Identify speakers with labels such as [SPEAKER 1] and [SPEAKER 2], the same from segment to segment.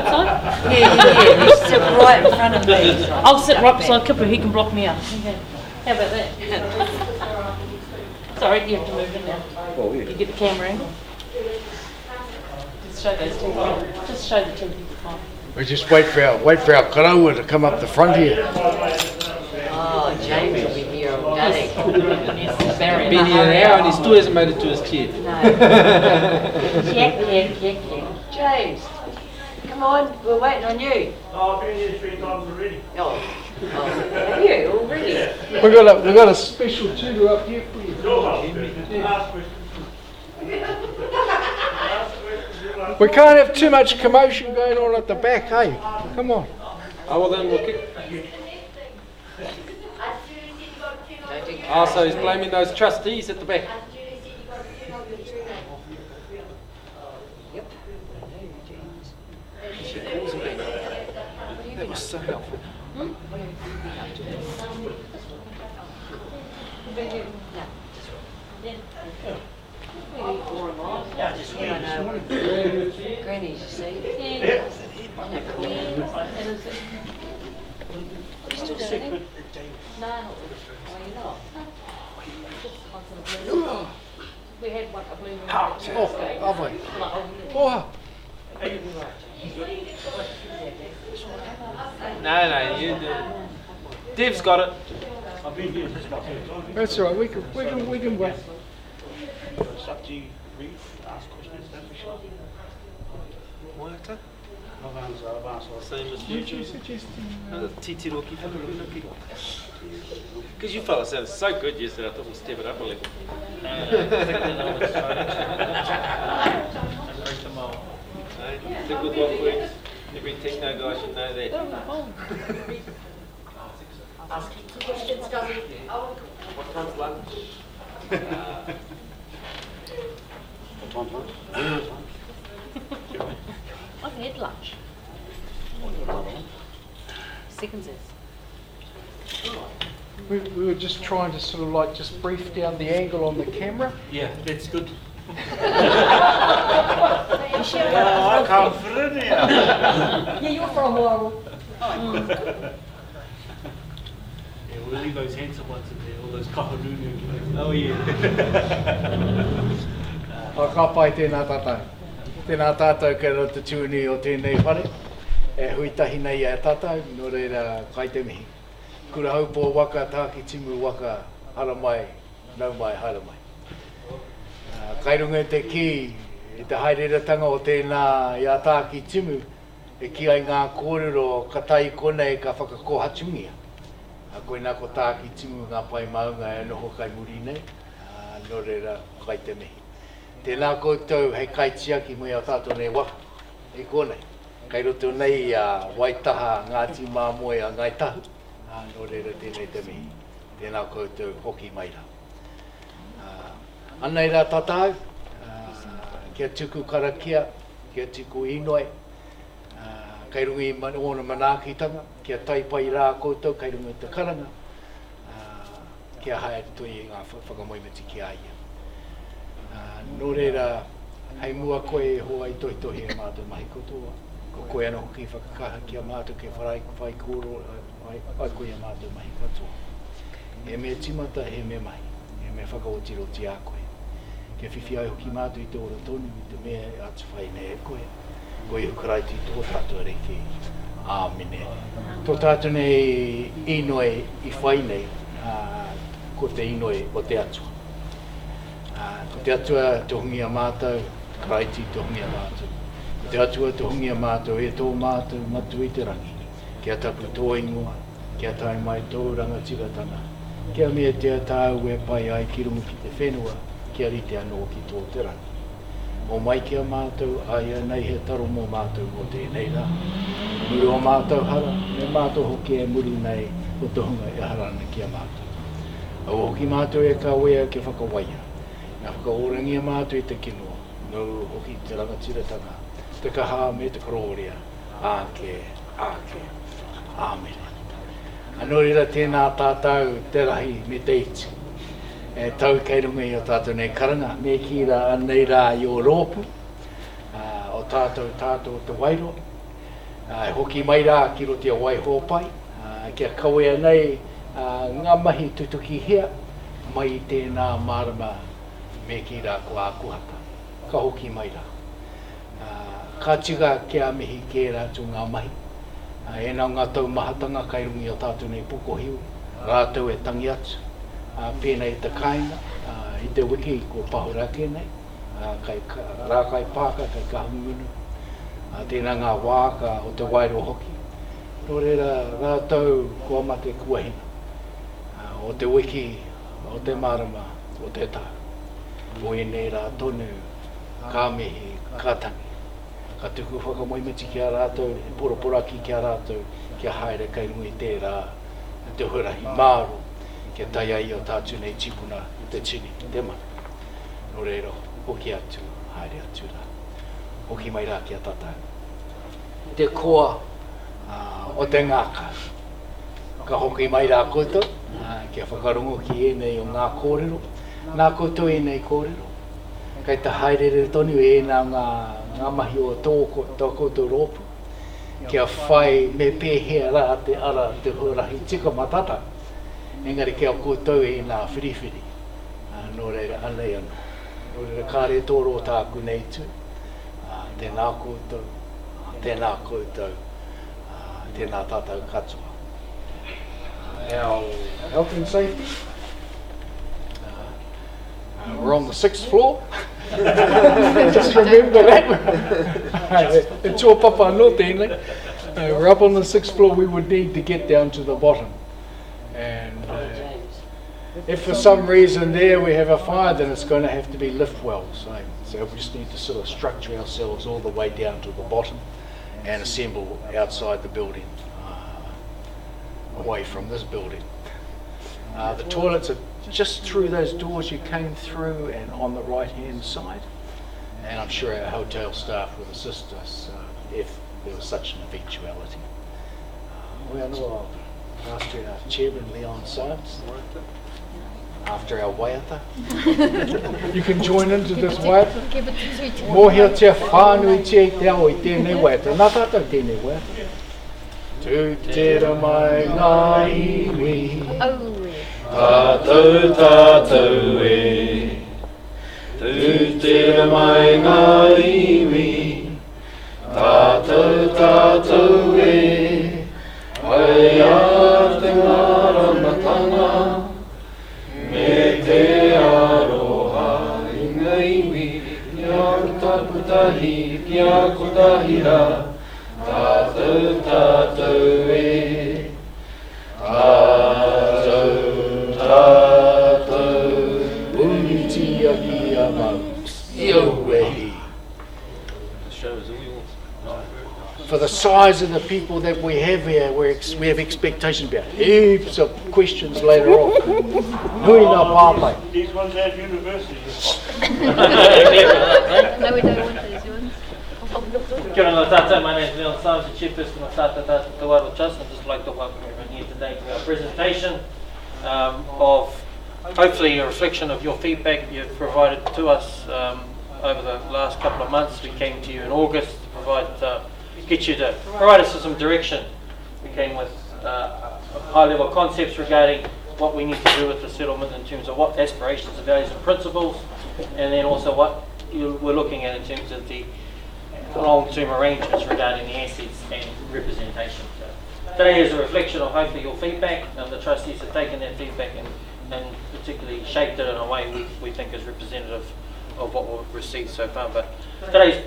[SPEAKER 1] Yeah, you sit right in front of me.
[SPEAKER 2] I'll sit right beside Kipper, he can block me out. Okay. How about that? Sorry, you have to move in now.
[SPEAKER 3] Oh, yeah.
[SPEAKER 2] You get the camera in. Just show those two people. Just show the two people.
[SPEAKER 4] We just wait for our karaua to come up the front here.
[SPEAKER 1] Oh, James will be here all day.
[SPEAKER 3] Been here an hour and he still hasn't made it to his chair.
[SPEAKER 1] No. Check. James, come on, we're waiting on you.
[SPEAKER 5] Oh, I've been here 3 times already.
[SPEAKER 1] Oh, have you already?
[SPEAKER 4] We got a special tutor up here for you.
[SPEAKER 5] Last question.
[SPEAKER 4] We can't have too much commotion going on at the back, hey? Come on.
[SPEAKER 3] Oh, well then we'll kick. Oh, so he's blaming those trustees at the back.
[SPEAKER 1] Yep.
[SPEAKER 3] That was so helpful.
[SPEAKER 1] Grannies, you see.
[SPEAKER 2] Still sick, but no, you're not. We had one, a blue moon.
[SPEAKER 4] Lovely. Oh,
[SPEAKER 3] No, you do. Dev's got it.
[SPEAKER 5] I've been here since about 3 times.
[SPEAKER 4] that's all right. We can wait.
[SPEAKER 5] It's up to you. Read, ask questions, don't be shy.
[SPEAKER 3] Moata?
[SPEAKER 5] I've asked.
[SPEAKER 3] Same as you.
[SPEAKER 4] Would you suggest?
[SPEAKER 3] Titiroki whakapunuki. Because you fellas sounded so good yesterday, I thought we'll step it up a level. It's a good what works. Every techno guy should know that. What time's lunch?
[SPEAKER 5] What time's lunch?
[SPEAKER 2] I've had lunch. Seconds is.
[SPEAKER 4] We were just trying to sort of like just brief down the angle on the camera.
[SPEAKER 5] Yeah, that's good.
[SPEAKER 1] You
[SPEAKER 5] I can't fit in here.
[SPEAKER 1] Yeah, you're from Mauri.
[SPEAKER 5] Yeah, we'll leave those handsome ones in there, all those kaharunu.
[SPEAKER 3] Oh yeah.
[SPEAKER 4] Ka pai tēnā tātou. Tēnā tātou ka rata tūni o tēnei whare. E huitahi nei e tātou, no reira kai te mihi. Kura haupō waka tāki timu waka hara mai, nau mai, hara mai. Kai runga te ki, i te haereratanga o tēnā ia tāki timu, e ki ai ngā kōrero ka tai konei ka whakakohatungia. Koe nā ko tāki timu ngā pai maunga e noho kai muri nei, no reira kai te mihi. Tēnā koutou hei kai tiaki mai o tātou nei waka, e konei. Kai roto nei waitaha Ngāti Māmoe a Ngai Tahu, no reira tēnei te mihi, tēnā koutou hoki mai rā. Anei rā tātou, kia tuku karakia, kia tuku inoi, kai rungi ona manākitanga, kia taipai rā koutou, kai rungi te karanga, kia haere toi ngā whakamoimiti ki aia. No reira, hei mua koe hoa i tohitohi e mātou mahi kotoa. Ko koe ana hoki whakakaha ki a mātou ke whai kōro ai koe a mātou mahi katoa. He mea timata, he mea mahi, he mea whakaotiroti a koe. Kia whiwhi ai hoki mātou i te ora tonu, i te mea atu whai nei e koe. Koe hukaraiti tō tātou reki. Āmine. Tō tātou nei inoi i whai nei, ko te inoi o te atua. Ko te atua te hungi a mātou, karaiti te hungi a mātou. Ko te atua te hungi a mātou, e tō mātou matu i te rangi. Kia tapu tō ingoa, kia tai mai tō rangatiratanga. Kia mea te tāu e pai ai ki rungu ki te whenua, kia rite anō ki tō te rangi. O mai kia mātou, ai nei he taro mō mātou o tēnei rā. Muri o mātou hara, me mātou hoki e muri nei o te hunga e harana kia mātou. Au hoki mātou e ka wea ke whakawaia. Nā whakaorangia mātou i te kinoa, no hoki te rangatiratanga, te kaha me te karoria, āke, āmere. Anō rira tēnā tātou te rahi me te iti. E tau kei runga i o tātou nei karanga, me ki rā nei rā i o rōpu, o tātou te wairo, Hoki mai rā ki roti a waiho pai, kia kawea nei ngā mahi tutuki hea mai I tēnā marama me ki rā kua akuhaka. Ka hoki mai rā. Ka tika kia mihi kē rātu ngā mahi. E nā ngā tau mahatanga kai rungi o tātou nei pukohiu. Rātou e tangi atu. Pēnei te kāinga, I te wiki ko pahurake nei. Rākai pāka kai kahungunu. Tēnā ngā wāka o te wairo hoki. Nō reira rātou kua mate kuahina. O te wiki, o te marama, o te tā. O e nei rā tonu, ka mihi, ka tangi. Ka tuku whakamoimiti ki a rātou, e poroporaki ki a rātou, kia haere kai rungi tērā, te hurahi māro, kia tai ai o tātu nei tipuna, te tini, te mana. Nō reira, hoki atu, haere atu rā. Hoki mai rā ki a tātou. Te koa o te ngāka. Ka hoki mai rā koutou, kia whakarongo ki enei o ngā kōrero. Nā koutou enei kōrero. Kei te haerere tonu e nā ngā mahi o tō koutou rōpu. Kia whai me pēhea rā te ara te hurahi tika matata. Engari kia koutou e nā whiriwhiri. Nō reira anei anō. Nō reira kāre tōro tāku nei tu. Tēnā koutou. Tēnā koutou, tēnā tātou katoa. Our health and safety. We're on the 6th floor. Just remember that. It's all papa no tēnei. We're up on the 6th floor. We would need to get down to the bottom. And if for some reason there we have a fire, then it's going to have to be lift wells. So we just need to sort of structure ourselves all the way down to the bottom and assemble outside the building, away from this building. The toilets are just through those doors you came through and on the right hand side. And I'm sure our hotel staff will assist us if there was such an eventuality. After our chairman Leon Symes, after our waiata. You can join into this waiata. Mōhia te whānui te te ao I tēnei waiata. Nā tātou tēnei waiata. Tu tera mai ngā iwi. Tātou tātou e. Tu tera mai ngā iwi. Tātou tātou e. Ai a te ngāramatanga. Me te aroha I ngā iwi, kia kutaputahi, kia kutahira, tātou tātou e. Tātou tātou, uniti aki ama, iauehi. For the size of the people that we have here, we have expectations about heaps of questions later on. Hui ngā pāpai.
[SPEAKER 5] These ones at universities.
[SPEAKER 6] No, we don't want these ones.
[SPEAKER 2] Kia ora tātou, my name is Leon Symes, the Chairperson of Tātou Te Waro Trust. I'd just like to welcome everyone here today to our presentation of hopefully a reflection of your feedback you've provided to us over the last couple of months. We came to you in August to provide get you to provide us with some direction. We came with high-level concepts regarding what we need to do with the settlement in terms of what aspirations, values and principles, and then also what we're looking at in terms of the long-term arrangements regarding the assets and representation. So today is a reflection of hopefully your feedback, and the trustees have taken that feedback and particularly shaped it in a way we think is representative of what we've received so far. But today's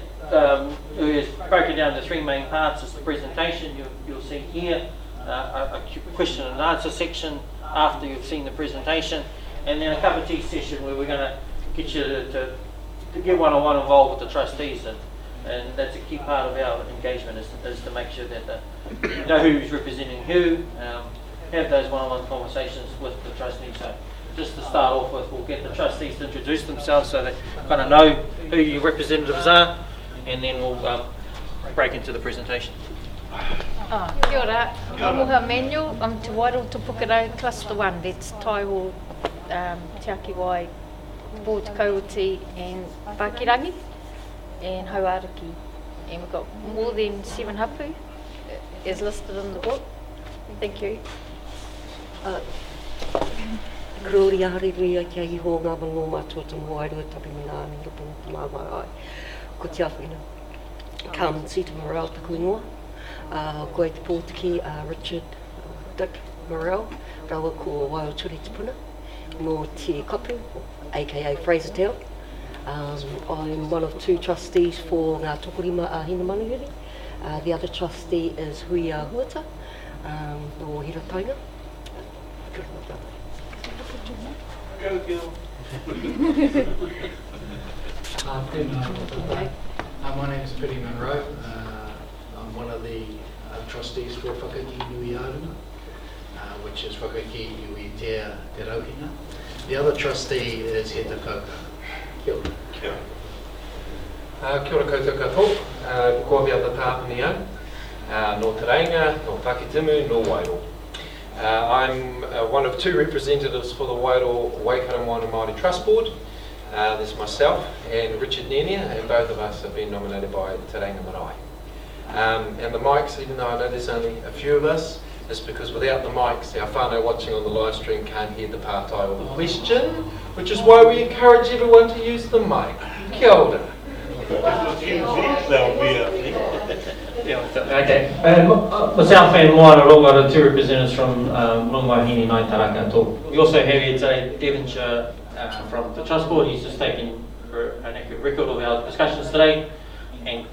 [SPEAKER 2] is broken down into three main parts. It's the presentation. You'll see here a question and answer section after you've seen the presentation, and then a cup of tea session where we're going to get you to get one-on-one involved with the trustees, and that's a key part of our engagement is to make sure that you know who's representing who, have those one-on-one conversations with the trustees. So just to start off with, we'll get the trustees to introduce themselves so they kind of know who your representatives are, and then we'll break into the presentation.
[SPEAKER 6] Kia ora, Muha Manuel, I'm Te Wairau Tupukarau Cluster 1, that's Taiwo, Te Akiwai, Port Kauti and Pakirangi and Hauariki. And we've got more than 7 hapu is listed in the book. Thank you.
[SPEAKER 1] Krori ahari ria kia i ho ngā mango mātua ta moairua tapi mi ngā mi rupu ta māwai ai. Ko te awhina. Carmen Sita Morel ta kuingoa. Koe te pōtiki Richard Dick Morel. Rawa ko Waio Turi te puna. Mō te kapu, aka Frasertown. I'm one of 2 trustees for ngā tokorima a Hina Manuhiri. The other trustee is Hui Huata, o Hiratainga.
[SPEAKER 3] Go, Gil.
[SPEAKER 4] My name is Petty Monroe. I'm one of the trustees for Whakaki Nui Aruna, which is Whakaki Nui Te Rauhina. The other trustee is Heta Kauka. Kia ora.
[SPEAKER 3] Kia ora. Kia ora koutou katoa. Ko via ta tāpuni au. No te reinga, no Takitimu, no Wairo. I'm one of 2 representatives for the Wairo Waikato Moana Māori Trust Board. There's myself and Richard Nenia, and both of us have been nominated by Te Reinga Marae. And the mics, even though I know there's only a few of us, is because without the mics, our whānau watching on the live stream can't hear the pātai or the question, which is why we encourage everyone to use the mic. Kia ora.
[SPEAKER 2] Okay. Myself and Mauri Ronga are 2 representatives from Longmahini Nai Taraka Tō. We also have here today Devonshire from the Trust Board. He's just taking an accurate record of our discussions today. And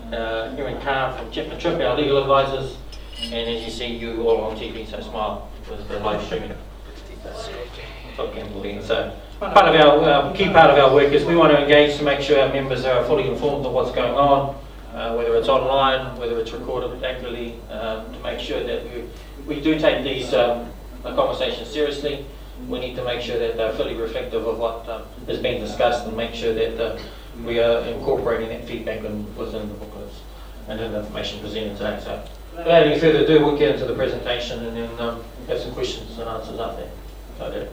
[SPEAKER 2] Erin Carr from Chip and Trip, our legal advisors. And as you see, you all on TV, so smile with the live streaming. So part of our key part of our work is we want to engage to make sure our members are fully informed of what's going on, whether it's online, whether it's recorded accurately, to make sure that we do take these conversations seriously. We need to make sure that they're fully reflective of what is being discussed and make sure that we are incorporating that feedback within the booklets and in the information presented today. So without any further ado, we'll get into the presentation and then have some questions and answers up there. So,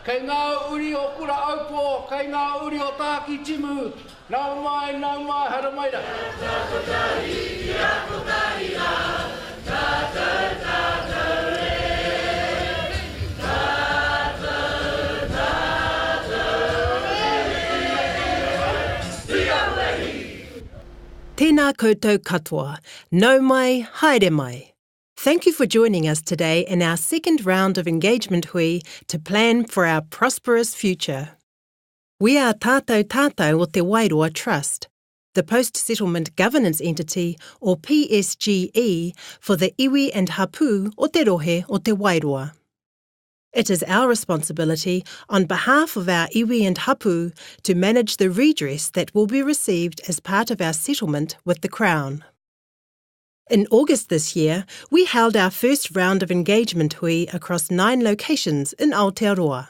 [SPEAKER 4] Kei ngā uri o kura aupō, kei ngā uri o tāki timu, nau mai, hara mai ra.
[SPEAKER 7] Tēnā koutou katoa, nau mai, haere mai. Thank you for joining us today in our 2nd round of Engagement Hui to plan for our prosperous future. We are Tātou o Te Wairoa Trust, the Post-Settlement Governance Entity, or PSGE, for the iwi and hapu o Te Rohe o Te Wairoa. It is our responsibility, on behalf of our iwi and hapu, to manage the redress that will be received as part of our settlement with the Crown. In August this year, we held our first round of Engagement Hui across 9 locations in Aotearoa.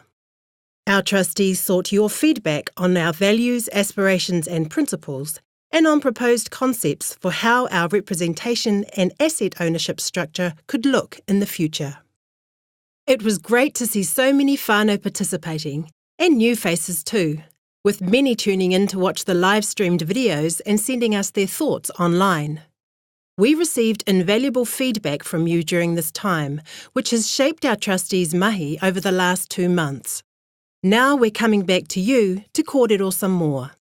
[SPEAKER 7] Our trustees sought your feedback on our values, aspirations and principles, and on proposed concepts for how our representation and asset ownership structure could look in the future. It was great to see so many whānau participating, and new faces too, with many tuning in to watch the live-streamed videos and sending us their thoughts online. We received invaluable feedback from you during this time, which has shaped our trustees' mahi over the last 2 months. Now we're coming back to you to kōrero some more.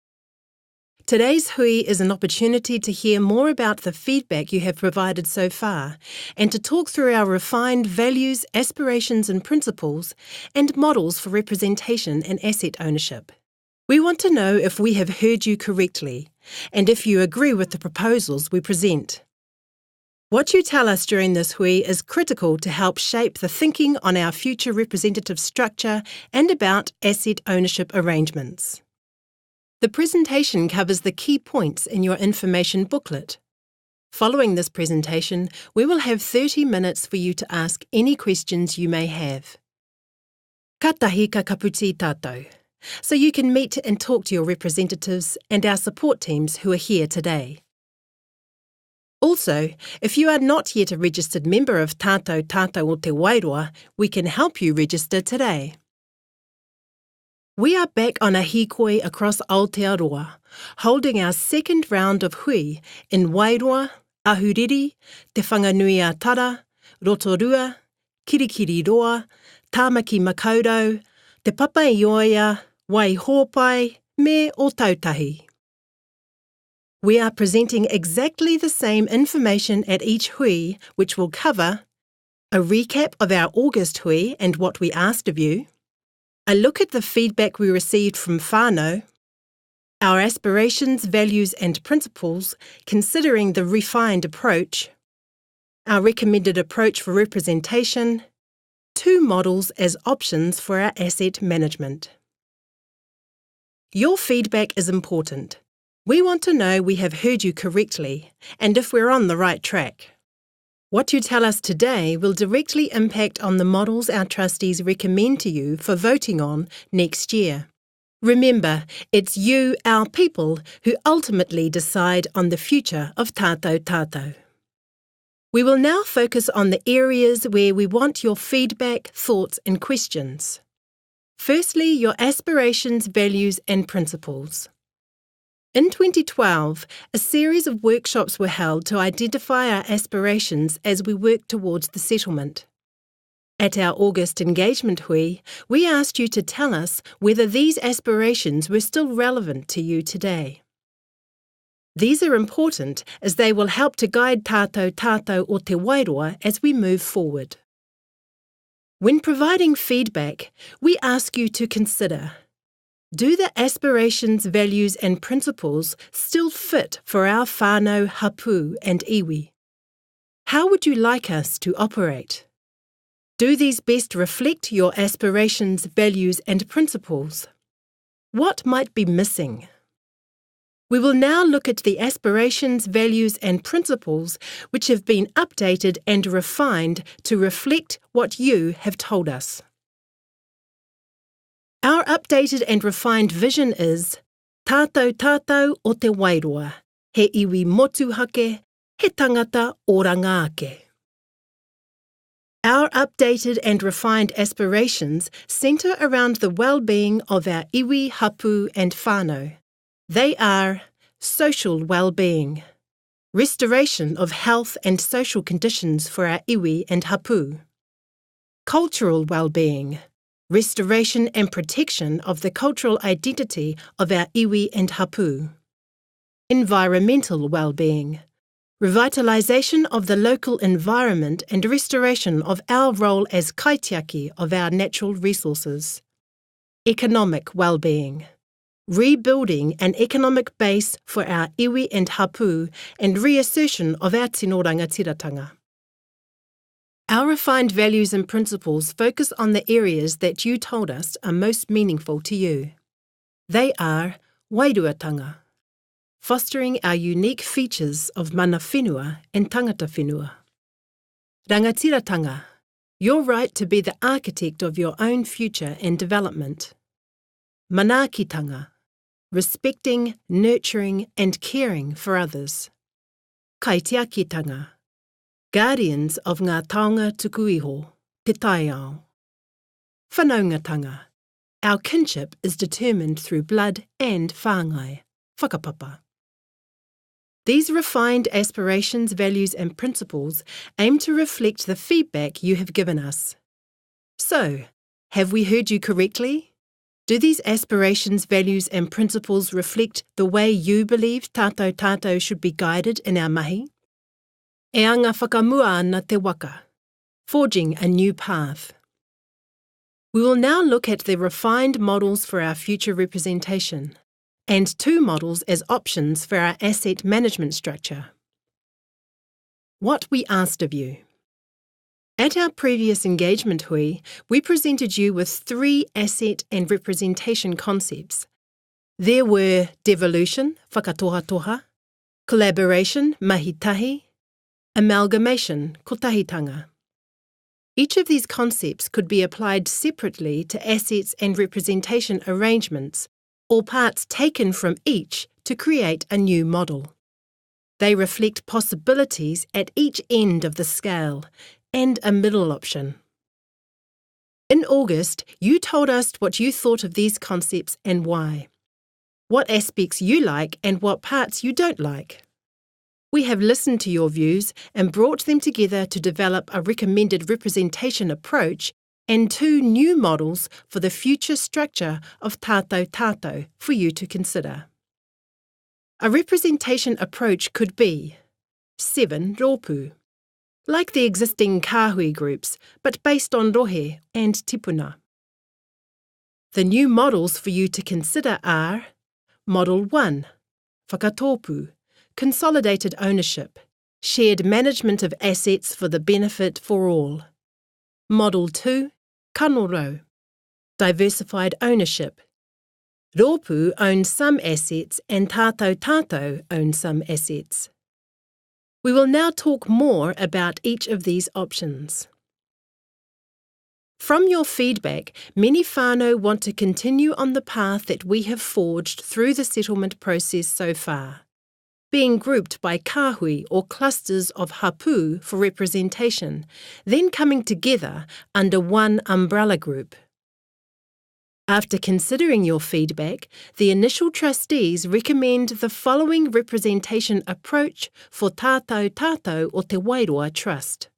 [SPEAKER 7] Today's hui is an opportunity to hear more about the feedback you have provided so far and to talk through our refined values, aspirations and principles and models for representation and asset ownership. We want to know if we have heard you correctly and if you agree with the proposals we present. What you tell us during this hui is critical to help shape the thinking on our future representative structure and about asset ownership arrangements. The presentation covers the key points in your information booklet. Following this presentation, we will have 30 minutes for you to ask any questions you may have. Ka tahi ka kaputi tātou, so you can meet and talk to your representatives and our support teams who are here today. Also, if you are not yet a registered member of Tātou Tātou o Te Wairoa, we can help you register today. We are back on a hikoi across Aotearoa, holding our second round of hui in Wairoa, Ahuriri, Te Whanganui a Tara, Rotorua, Kirikiriroa, Tāmaki Makaurau, Te Papaioia, Waihōpai, me o Tautahi. We are presenting exactly the same information at each hui, which will cover a recap of our August hui and what we asked of you, a look at the feedback we received from whānau, our aspirations, values and principles, considering the refined approach, our recommended approach for representation, 2 models as options for our asset management. Your feedback is important. We want to know we have heard you correctly and if we're on the right track. What you tell us today will directly impact on the models our trustees recommend to you for voting on next year. Remember, it's you, our people, who ultimately decide on the future of Tātou Tātou. We will now focus on the areas where we want your feedback, thoughts and questions. Firstly, your aspirations, values and principles. In 2012, a series of workshops were held to identify our aspirations as we work towards the settlement. At our August Engagement Hui, we asked you to tell us whether these aspirations were still relevant to you today. These are important as they will help to guide Tātou Tātou o Te Wairoa as we move forward. When providing feedback, we ask you to consider: do the aspirations, values and principles still fit for our whānau, hapu and iwi? How would you like us to operate? Do these best reflect your aspirations, values and principles? What might be missing? We will now look at the aspirations, values and principles which have been updated and refined to reflect what you have told us. Our updated and refined vision is Tātou Tātou o Te Wairoa, he iwi motuhake, he tangata oranga ake. Our updated and refined aspirations centre around the well-being of our iwi, hapu and whānau. They are social well-being, restoration of health and social conditions for our iwi and hapu, cultural well-being, restoration and protection of the cultural identity of our iwi and hapu, environmental well-being, revitalisation of the local environment and restoration of our role as kaitiaki of our natural resources, economic well-being, rebuilding an economic base for our iwi and hapu and reassertion of our tino rangatiratanga. Our refined values and principles focus on the areas that you told us are most meaningful to you. They are wairuatanga, fostering our unique features of mana whenua and tangata whenua. Rangatiratanga, your right to be the architect of your own future and development. Manaakitanga, respecting, nurturing and caring for others. Kaitiakitanga, guardians of ngā taonga tuku iho, te taiao. Whanaungatanga, our kinship is determined through blood and whāngai, whakapapa. These refined aspirations, values and principles aim to reflect the feedback you have given us. So, have we heard you correctly? Do these aspirations, values and principles reflect the way you believe Tātou Tātou should be guided in our mahi? E anga whakamua ana te waka, forging a new path. We will now look at the refined models for our future representation and 2 models as options for our asset management structure. What we asked of you. At our previous engagement hui, we presented you with 3 asset and representation concepts. There were devolution, whakatoha-toha, collaboration, mahitahi, amalgamation, kotahitanga. Each of these concepts could be applied separately to assets and representation arrangements, or parts taken from each to create a new model. They reflect possibilities at each end of the scale and a middle option. In August, you told us what you thought of these concepts and why, what aspects you like and what parts you don't like. We have listened to your views and brought them together to develop a recommended representation approach and 2 new models for the future structure of tātou tātou for you to consider. A representation approach could be 7 rōpū, like the existing kāhui groups, but based on rohe and tipuna. The new models for you to consider are Model 1, whakatōpū, consolidated ownership, shared management of assets for the benefit for all. Model 2, kanorau, diversified ownership. Rōpū owns some assets and tātou tātou owns some assets. We will now talk more about each of these options. From your feedback, many whānau want to continue on the path that we have forged through the settlement process so far, being grouped by kāhui or clusters of hapū for representation, then coming together under one umbrella group. After considering your feedback, the initial trustees recommend the following representation approach for tātou tātou o Te Wairoa Trust.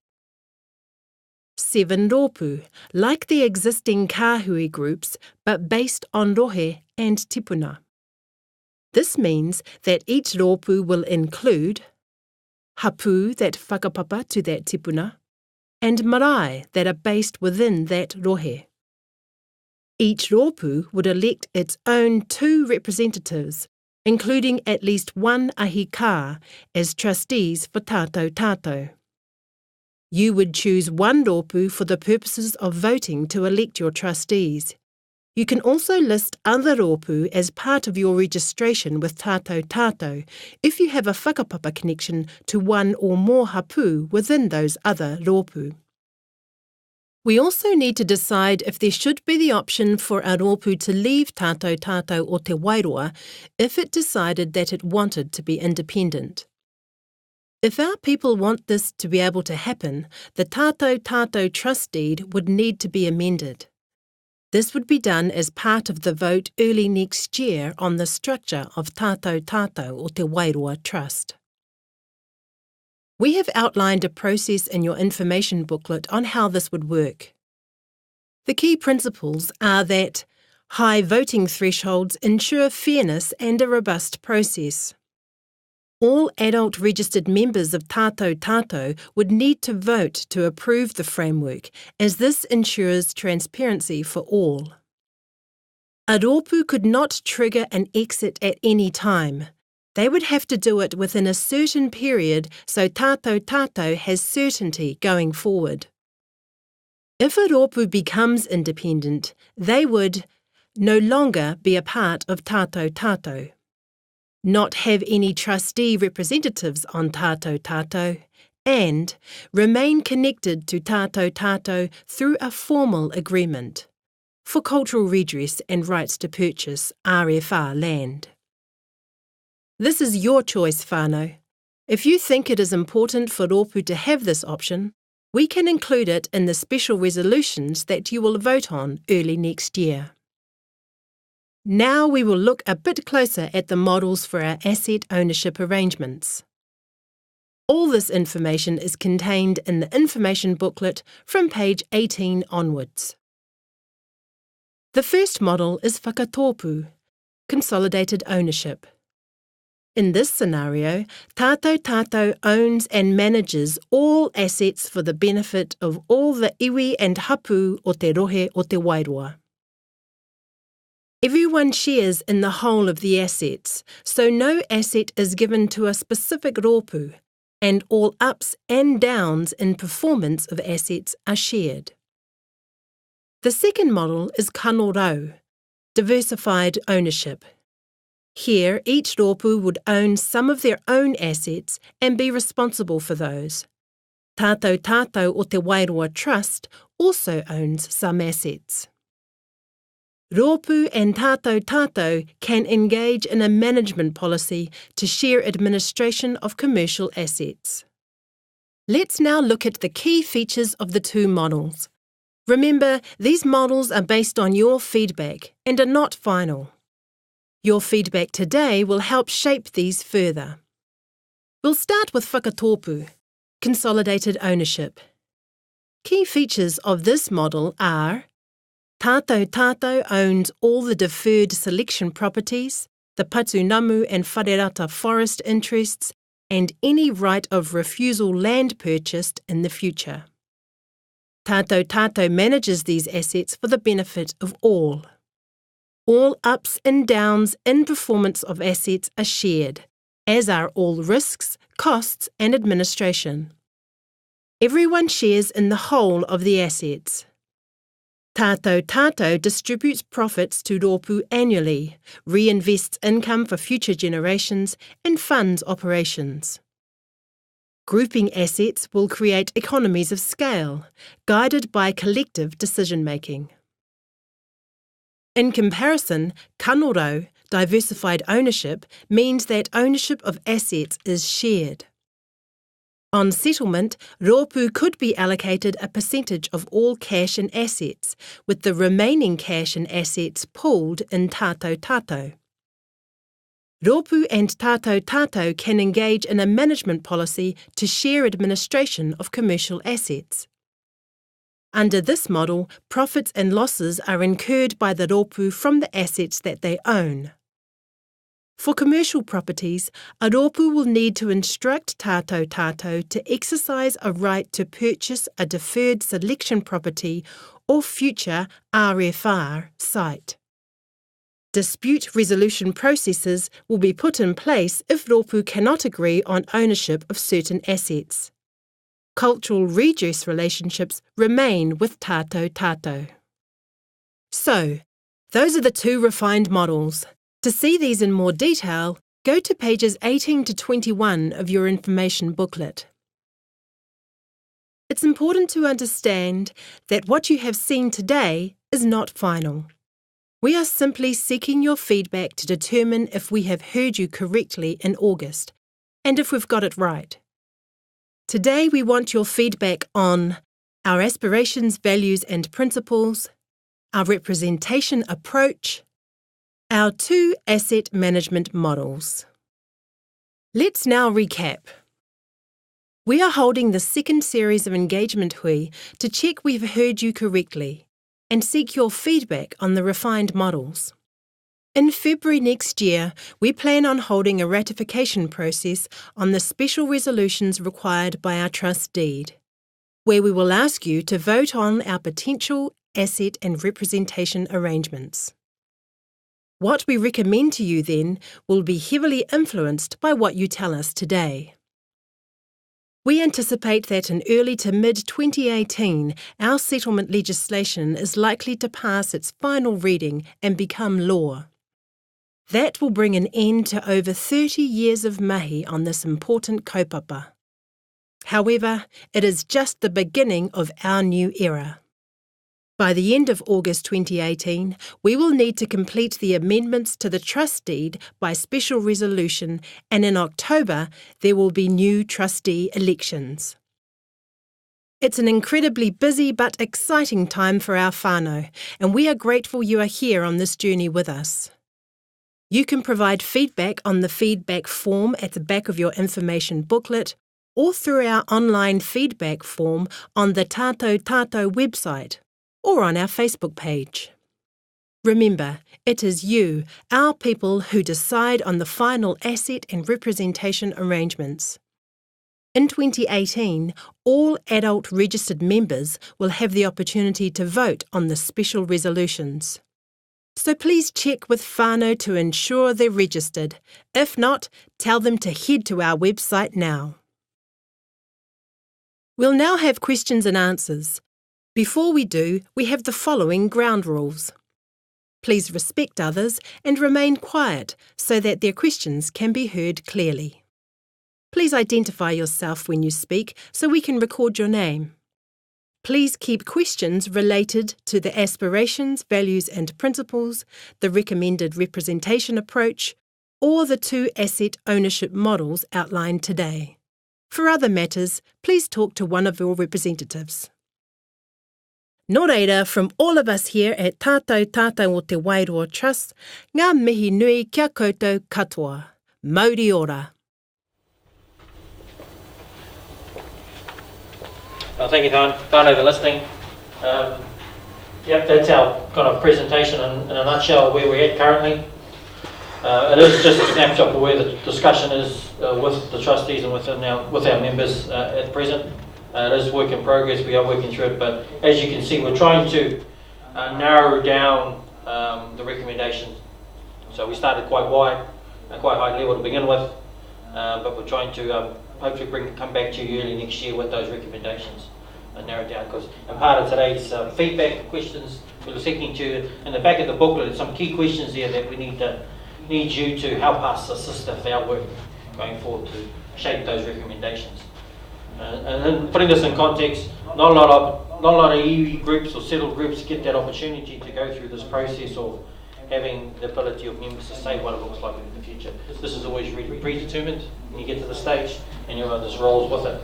[SPEAKER 7] 7 rōpū, like the existing kāhui groups, but based on rohe and tipuna. This means that each rōpū will include hapū that whakapapa to that tipuna and marae that are based within that rohe. Each rōpū would elect its own 2 representatives, including at least 1 ahikā as trustees for tātou tātou. You would choose 1 rōpū for the purposes of voting to elect your trustees. You can also list other rōpū as part of your registration with tātou tātou if you have a whakapapa connection to 1 or more hapū within those other rōpū. We also need to decide if there should be the option for a rōpū to leave tātou tātou o Te Wairoa if it decided that it wanted to be independent. If our people want this to be able to happen, the tātou tātou trust deed would need to be amended. This would be done as part of the vote early next year on the structure of tātou tātou o Te Wairoa Trust. We have outlined a process in your information booklet on how this would work. The key principles are that high voting thresholds ensure fairness and a robust process. All adult registered members of tātou tātou would need to vote to approve the framework, as this ensures transparency for all. A rōpū could not trigger an exit at any time. They would have to do it within a certain period so tātou tātou has certainty going forward. If a rōpū becomes independent, they would no longer be a part of tātou tātou, not have any trustee representatives on tātou tātou, and remain connected to tātou tātou through a formal agreement for cultural redress and rights to purchase RFR land. This is your choice, whānau. If you think it is important for rōpū to have this option, we can include it in the special resolutions that you will vote on early next year. Now we will look a bit closer at the models for our asset ownership arrangements. All this information is contained in the information booklet from page 18 onwards. The first model is whakatōpū, consolidated ownership. In this scenario, tātou tātou owns and manages all assets for the benefit of all the iwi and hapū o te rohe o te Wairoa. Everyone shares in the whole of the assets, so no asset is given to a specific rōpū, and all ups and downs in performance of assets are shared. The second model is kanorau, diversified ownership. Here, each rōpū would own some of their own assets and be responsible for those. Tātou Tātou o Te Wairoa Trust also owns some assets. Rōpū and Tātou Tātou can engage in a management policy to share administration of commercial assets. Let's now look at the key features of the two models. Remember, these models are based on your feedback and are not final. Your feedback today will help shape these further. We'll start with whakatōpu, consolidated ownership. Key features of this model are Tātou Tātou owns all the deferred selection properties, the Patunamu and Wharerata forest interests, and any right of refusal land purchased in the future. Tātou Tātou manages these assets for the benefit of all. All ups and downs in performance of assets are shared, as are all risks, costs and administration. Everyone shares in the whole of the assets. Tātou Tātou distributes profits to rōpū annually, reinvests income for future generations and funds operations. Grouping assets will create economies of scale, guided by collective decision-making. In comparison, kanoro, diversified ownership, means that ownership of assets is shared. On settlement, rōpū could be allocated a percentage of all cash and assets, with the remaining cash and assets pooled in Tātou Tātou. Rōpū and Tātou Tātou can engage in a management policy to share administration of commercial assets. Under this model, profits and losses are incurred by the rōpū from the assets that they own. For commercial properties, a rōpū will need to instruct Tātou Tātou to exercise a right to purchase a deferred selection property or future RFR site. Dispute resolution processes will be put in place if rōpū cannot agree on ownership of certain assets. Cultural redress relationships remain with Tātou Tātou. So, those are the two refined models. To see these in more detail, go to pages 18 to 21 of your information booklet. It's important to understand that what you have seen today is not final. We are simply seeking your feedback to determine if we have heard you correctly in August, and if we've got it right. Today we want your feedback on our aspirations, values and principles, our representation approach, our two asset management models. Let's now recap. We are holding the second series of Engagement Hui to check we've heard you correctly and seek your feedback on the refined models. In February next year, we plan on holding a ratification process on the special resolutions required by our trust deed, where we will ask you to vote on our potential asset and representation arrangements. What we recommend to you then will be heavily influenced by what you tell us today. We anticipate that in early to mid-2018, our settlement legislation is likely to pass its final reading and become law. That will bring an end to over 30 years of mahi on this important kaupapa. However, it is just the beginning of our new era. By the end of August 2018, we will need to complete the amendments to the trust deed by special resolution, and in October there will be new trustee elections. It's an incredibly busy but exciting time for our whānau, and we are grateful you are here on this journey with us. You can provide feedback on the feedback form at the back of your information booklet or through our online feedback form on the Tātou Tātou website or on our Facebook page. Remember, it is you, our people, who decide on the final asset and representation arrangements. In 2018, all adult registered members will have the opportunity to vote on the special resolutions. So please check with whānau to ensure they're registered. If not, tell them to head to our website now. We'll now have questions and answers. Before we do, we have the following ground rules. Please respect others and remain quiet so that their questions can be heard clearly. Please identify yourself when you speak so we can record your name. Please keep questions related to the aspirations, values and principles, the recommended representation approach, or the 2 asset ownership models outlined today. For other matters, please talk to one of your representatives. Nō reira, from all of us here at Tātou o Te Wairoa Trust, ngā mihi nui kia koutou katoa. Mauri ora.
[SPEAKER 2] Thank you, Tānou, for listening. Yep, that's our kind of presentation in a nutshell where we're at currently. It is just a snapshot of where the discussion is with the trustees and with our members at present. It is work in progress, we are working through it, but as you can see, we're trying to narrow down the recommendations. So we started quite wide, quite high level to begin with, but we're trying to hopefully come back to you early next year with those recommendations and narrow it down. And part of today's feedback questions, we're seeking to, in the back of the booklet, there's some key questions there that we need you to help us assist with our work going forward to shape those recommendations. And then putting this in context, not a lot of iwi groups or settled groups get that opportunity to go through this process of having the ability of members to say what it looks like in the future. This is always really predetermined when you get to the stage and everyone just rolls with it.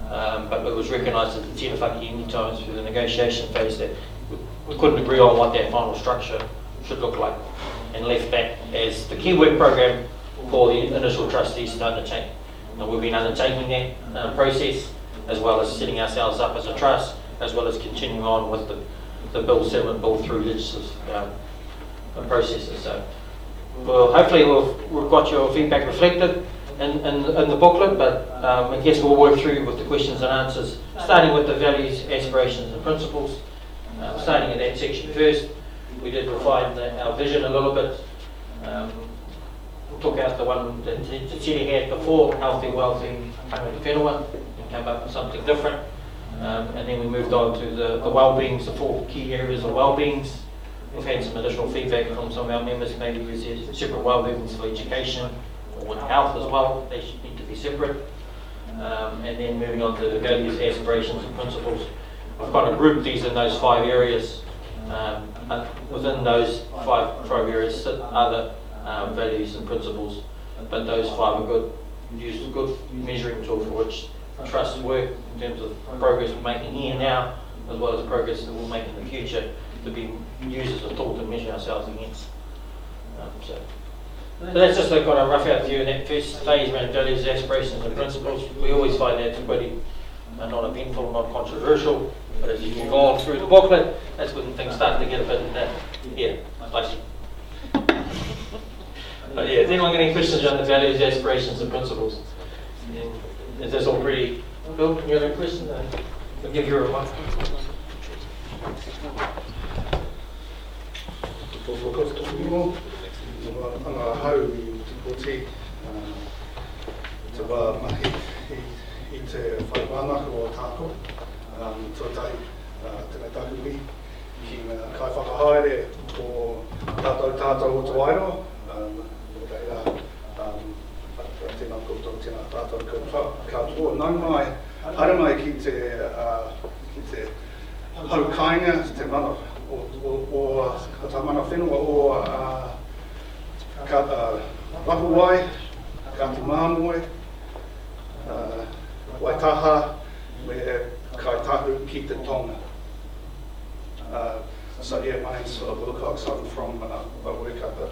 [SPEAKER 2] But it was recognised at the Tēnā Whaki times through the negotiation phase that we couldn't agree on what that final structure should look like, and left that as the key work program for the initial trustees to undertake. And we've been undertaking that process, as well as setting ourselves up as a trust, as well as continuing on with the bill settlement bill through legislative processes. So, well, hopefully we've got your feedback reflected in the booklet, but I guess we'll work through with the questions and answers, starting with the values, aspirations and principles. Starting at that section first, we did refine our vision a little bit. Took out the one that Tere had before, healthy, wealthy, tangata whenua, and came up with something different. And then we moved on to the well-beings, the 4 key areas of well-beings. We've had some additional feedback from some of our members, maybe we said separate well-beings for education or health as well, they should need to be separate. And then moving on to the values, aspirations and principles. I've kind of grouped these in those 5 areas. Within those five areas sit other values and principles, but those 5 are good measuring tool for which trusts work in terms of progress we're making here now, as well as progress that we'll make in the future, to be used as a tool to measure ourselves against. So that's just a kind of rough overview in that first phase around values, aspirations and principles. We always find that pretty not eventful, not controversial, but as you move on through the booklet, that's when things start to get a bit, spicy. But yeah, is anyone got any questions on the values, aspirations and principles? And is this all pretty Bill, you have any questions? I'll give you a remark.
[SPEAKER 8] Ana hau I te te wā mahi I te whaiwānaka o tāko, tuatai tēnei tākuhi ki ngā kai whakahaere o tātou o te Wairoa, reira tēnā koutou, tēnā tātou katoa. Nau mai, haere mai ki te hau kāinga, te mana o tā mana whenua o Rapuwai, Kati Māmoe, Waitaha, me kai tahu ki te tonga. So yeah, my name's Wilcox. I'm from I work up at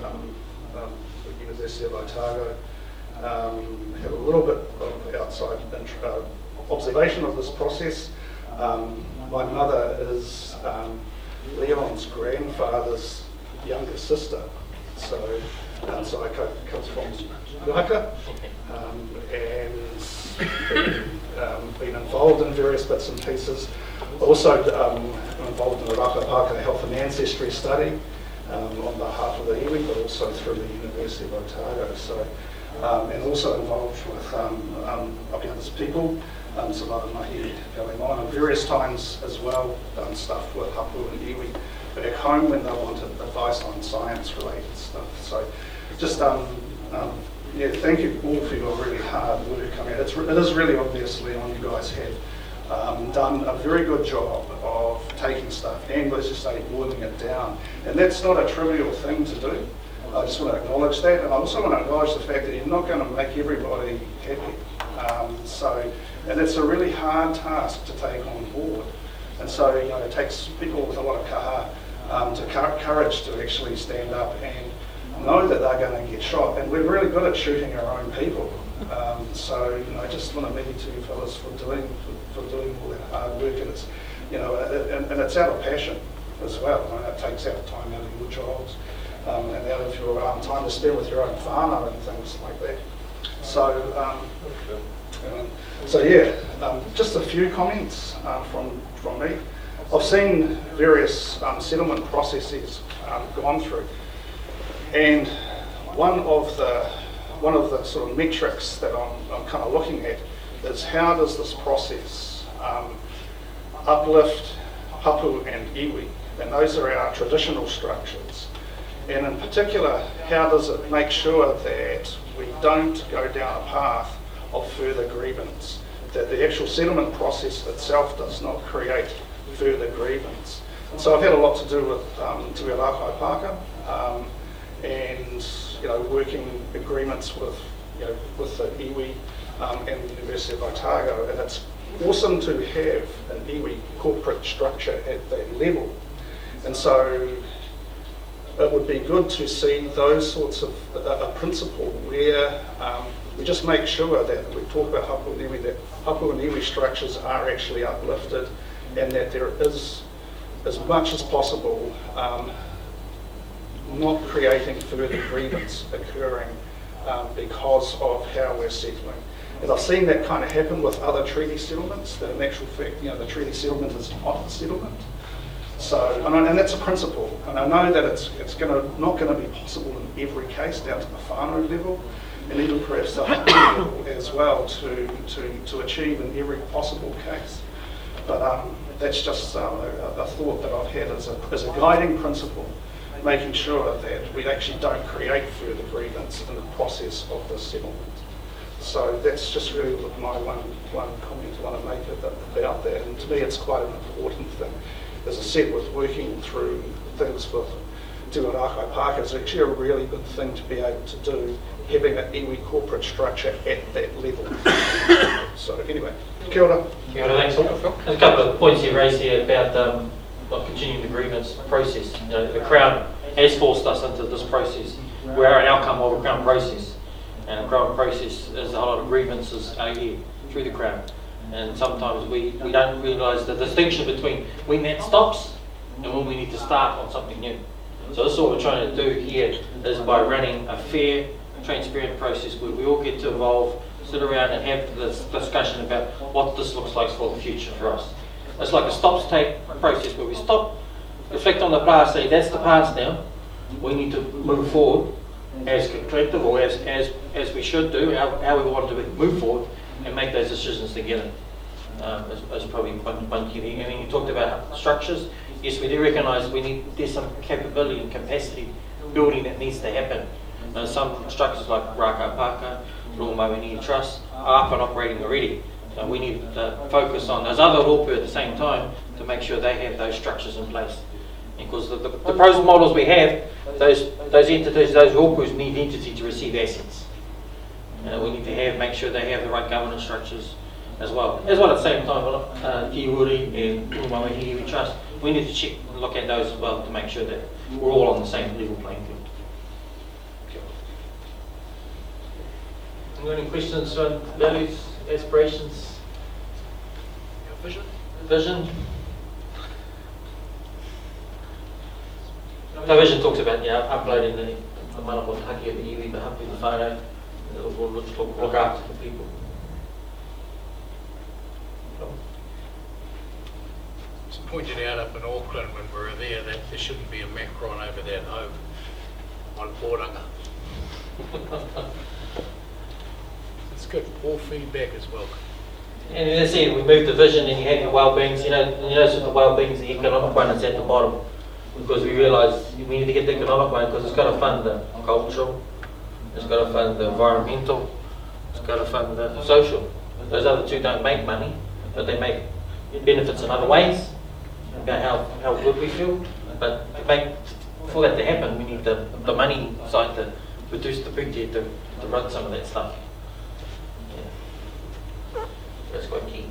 [SPEAKER 8] the University of Otago. Have a little bit of outside observation of this process. My mother is Leon's grandfather's younger sister. So I comes from Raka and been involved in various bits and pieces. Also involved in the Raka Pākehā Health and Ancestry study on behalf of the iwi, but also through the University of Otago. So and also involved with Pakeha's people some other mahi going on, and various times as well done stuff with hapu and iwi back home when they wanted advice on science-related stuff. So just yeah, thank you all for your really hard work. I mean, it is really obvious, Leon, you guys have done a very good job of taking stuff and, let's just say, boiling it down. And that's not a trivial thing to do. I just want to acknowledge that, and I also want to acknowledge the fact that you're not going to make everybody happy. And it's a really hard task to take on board. And so, you know, it takes people with a lot of kaha courage to actually stand up and know that they're going to get shot. And we're really good at shooting our own people. So, you know, I just want to leave it to you fellas for doing all that hard work. And it's, you know, and it's out of passion as well. You know, it takes out time out of your jobs and out of your time to spend with your own whānau and things like that. So, so yeah, just a few comments from me. I've seen various settlement processes gone through, and one of the sort of metrics that I'm kind of looking at is how does this process uplift hapu and iwi, and those are our traditional structures. And in particular, how does it make sure that we don't go down a path of further grievance, that the actual settlement process itself does not create further grievance. And so I've had a lot to do with Te Rakai Pāka and, you know, working agreements with, you know, with the iwi and the University of Otago, and it's awesome to have an iwi corporate structure at that level. And so it would be good to see those sorts of a principle where we just make sure that we talk about hapu and iwi, that hapu and iwi structures are actually uplifted, and that there is, as much as possible, not creating further grievance occurring because of how we're settling. And I've seen that kind of happen with other treaty settlements, that in actual fact, you know, the treaty settlement is not a settlement. So, and that's a principle, and I know that it's not going to be possible in every case down to the whānau level, and even perhaps the hapu level as well to achieve in every possible case. But that's just a thought that I've had as a guiding principle, making sure that we actually don't create further grievance in the process of the settlement. So that's just really my one comment I want to make about that, and to me it's quite an important thing. As I said, with working through things with Te Rakai Pāka, it's actually a really good thing to be able to do, having an iwi corporate structure at that level. So anyway, kia ora.
[SPEAKER 2] Kia ora, thanks. There's a couple of points you raised here about not continuing the grievance process. You know, the Crown has forced us into this process. We are an outcome of a Crown process, and a Crown process is a whole lot of grievances here through the Crown. And sometimes we don't realise the distinction between when that stops and when we need to start on something new. So this is what we're trying to do here, is by running a fair, transparent process where we all get to involve, sit around and have this discussion about what this looks like for the future for us. It's like a stop-take process where we stop, reflect on the past, say that's the past now, we need to move forward as collective, or as we should do, how we want to move forward, and make those decisions together. As probably one key thing. And then you talked about structures. Yes, we do recognise there's some capability and capacity building that needs to happen. Some structures like Rakai Pāka, Mauri Trust are up and operating already. So we need to focus on those other rōpū at the same time to make sure they have those structures in place. Because the proposed models we have, those entities, those rōpūs need entity to receive assets. We need to make sure they have the right governance structures as well. As well at the same time, Ki Uri and Mauri Trust, we need to check and look at those as well to make sure that we're all on the same level playing field. Any questions on values, aspirations? Vision? The vision talks about uploading the manako taki of the iwi, the hapu, the whānau. We'll look after the people.
[SPEAKER 4] It's pointed out up in Auckland when we were there that there shouldn't be a macron over that home on Poranga. It's good. All feedback is welcome.
[SPEAKER 2] And let's say we move the vision and you have your well-beings, you notice with the well-beings, the economic one is at the bottom. Because we realise we need to get the economic one because it's got to fund the cultural, it's got to fund the environmental, it's got to fund the social. Those other two don't make money, but they make benefits in other ways about how good we feel. But for that to happen, we need the money side to produce the budget to run some of that stuff. Yeah. That's quite key.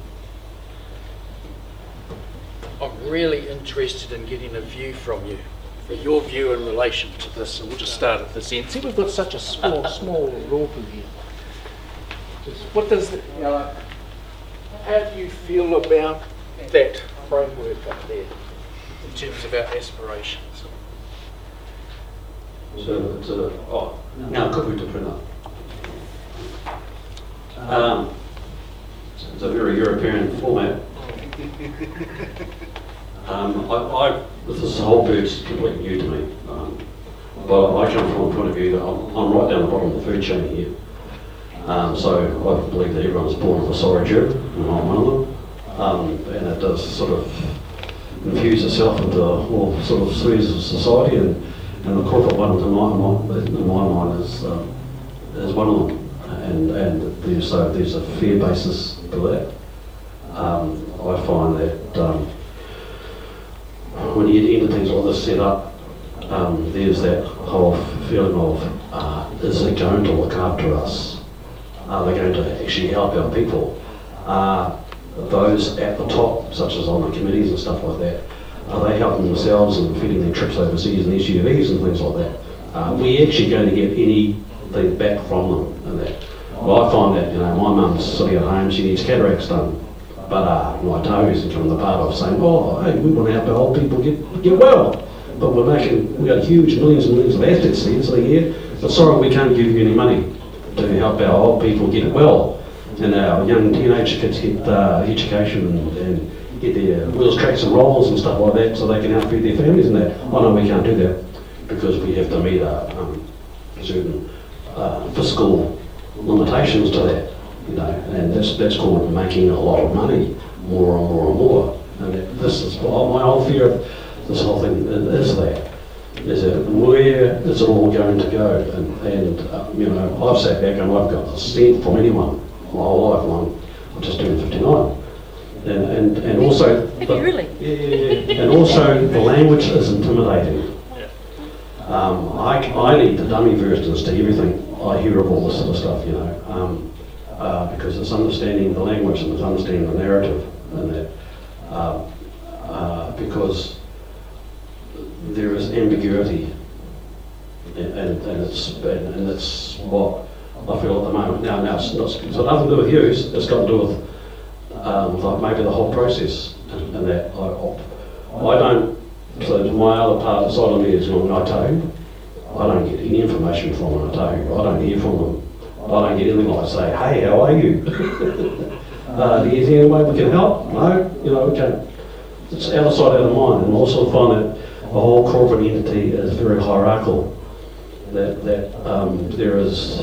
[SPEAKER 4] I'm really interested in getting a view from you, for your view in relation to this. So we'll just start at this end. See, we've got such a small rōpū here. What does how do you feel about that framework up there in terms of our aspirations?
[SPEAKER 9] Ngā kupu te prina. It's a very European format. This whole bird's completely new to me. But I come from a point of view that I'm right down the bottom of the food chain here. So I believe that everyone's born with a sorager, and I'm one of them. And it does sort of infuse itself into all sort of spheres of society, and the corporate one in my mind is one of them. And there's a fair basis for that. I find that when you get entities like this set up, there's that whole feeling of is it going to look after us? Are they going to actually help our people? Those at the top, such as on the committees and stuff like that, are they helping themselves and feeding their trips overseas and SUVs and things like that? Are we actually going to get anything back from them and that? Well, I find that, my mum's sitting at home, she needs cataracts done, but my toes are from the part of saying, oh, hey, we want to help our old people get well, but we've got huge millions and millions of assets here, so but sorry, we can't give you any money to help our old people get well, and our young teenage kids get education and get their wheels, tracks and rolls and stuff like that, so they can help feed their families and that. Oh no, we can't do that because we have to meet certain fiscal limitations to that, and that's called making a lot of money, more and more and more. And this is my whole fear of this whole thing is that where is it all going to go? And I've sat back and I've got a cent from anyone my whole life. I'm just doing 59, and also and also the language is intimidating. I need the dummy versions to everything I hear of all this sort of stuff, because it's understanding the language and it's understanding the narrative, and that because there is ambiguity, and it's what I feel at the moment. Now it's got nothing to do with you. It's got to do with maybe the whole process, and that I don't. So my other part side of me is on Ngātahu. I don't get any information from Ngātahu. I don't hear from them. I don't get anything like say, hey, how are you? Is there any way we can help? No, we can't. It's out of sight, out of mind. And I also find that the whole corporate entity is very hierarchical. That there is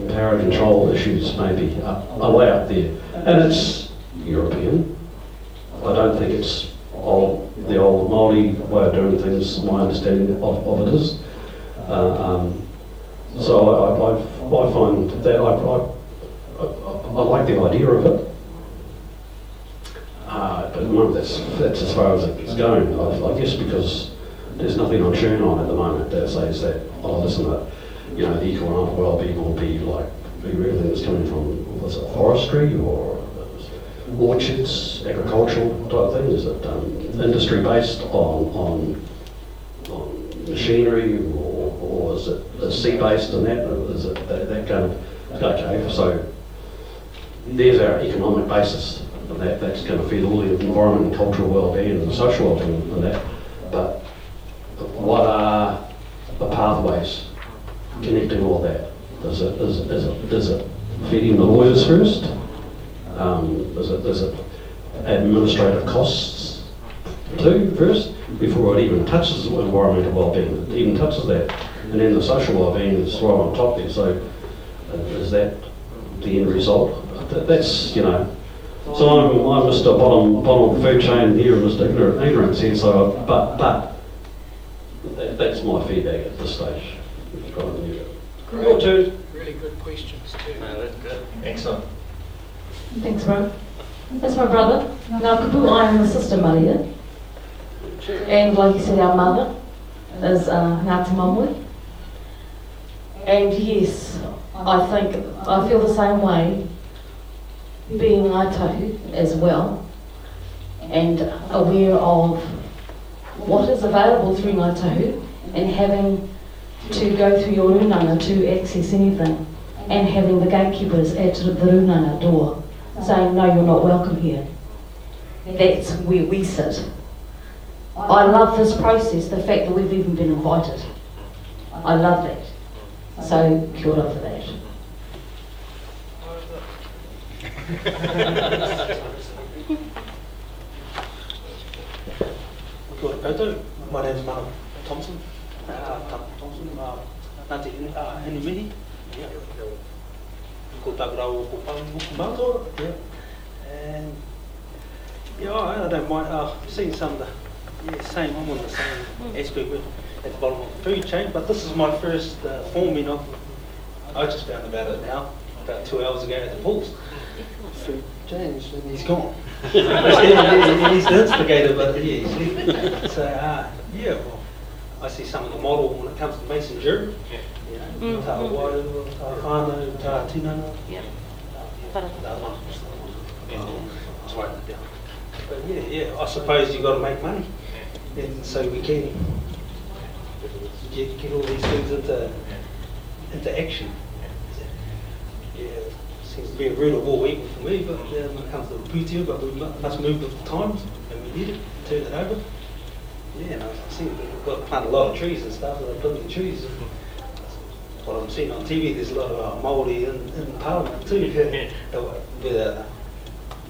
[SPEAKER 9] power control issues maybe way up there, and it's European. I don't think it's the old Mauri way of doing things. My understanding of it is. So I find that I like the idea of it, but that's as far as it's going. I guess because there's nothing on tune on at the moment that says that the economic well-being will be like everything that's coming from forestry or orchards, agricultural type thing. Is it industry based on machinery, or is it sea based and that? Is it that kind of okay? So there's our economic basis, and that's going to feed all the environment and cultural well-being and social well-being and that. But what are the pathways connecting all that? Is it feeding the lawyers first? Is it administrative costs too first before it even touches environmental well-being? It even touches that, and then the social well-being is right on top there. So is that the end result? That's So I'm Mr. Bottom of the food chain here, Mr. Ignorance here. So, but that's my feedback at this stage.
[SPEAKER 4] Good. Really good questions too.
[SPEAKER 2] No, that's good.
[SPEAKER 3] Excellent.
[SPEAKER 10] Thanks, bro. That's my brother. Now, Kupu, I am the sister Maria. And like you said, our mother is Ngāti Mauri. And yes, I feel the same way, being Ngāi as well, and aware of what is available through Ngāi and having to go through your runanga to access anything, and having the gatekeepers at the runanga door saying, no, you're not welcome here. That's where we sit. I love this process, the fact that we've even been invited. I love that. So, kia ora for that.
[SPEAKER 5] Kia ora koutou. My name is Mark Thompson. Ngāti Henimihi. Ko tākurau ko Pangmukumātora. And I don't mind. I've seen some of the same. I'm on the same aspect with at the bottom of the food chain. But this is my first forming of. I just found about it now, about 2 hours ago at the pools. Food changed and he's gone. He's the instigator, but yeah, he's left. So well, I see some of the model when it comes to mason jewelry. You know, tā wairu, tā whānau, tā tinana. Just writing it down. But yeah, I suppose you've got to make money, and so we can get all these things into action. Yeah, seems to be a root of all evil for me, but when it comes to the pūtio, but we must move with the times, and we need it, turn it over. Yeah, and I see we've got to plant a lot of trees and stuff, they're building trees. What I'm seeing on TV, there's a lot of Mauri in Parliament too, with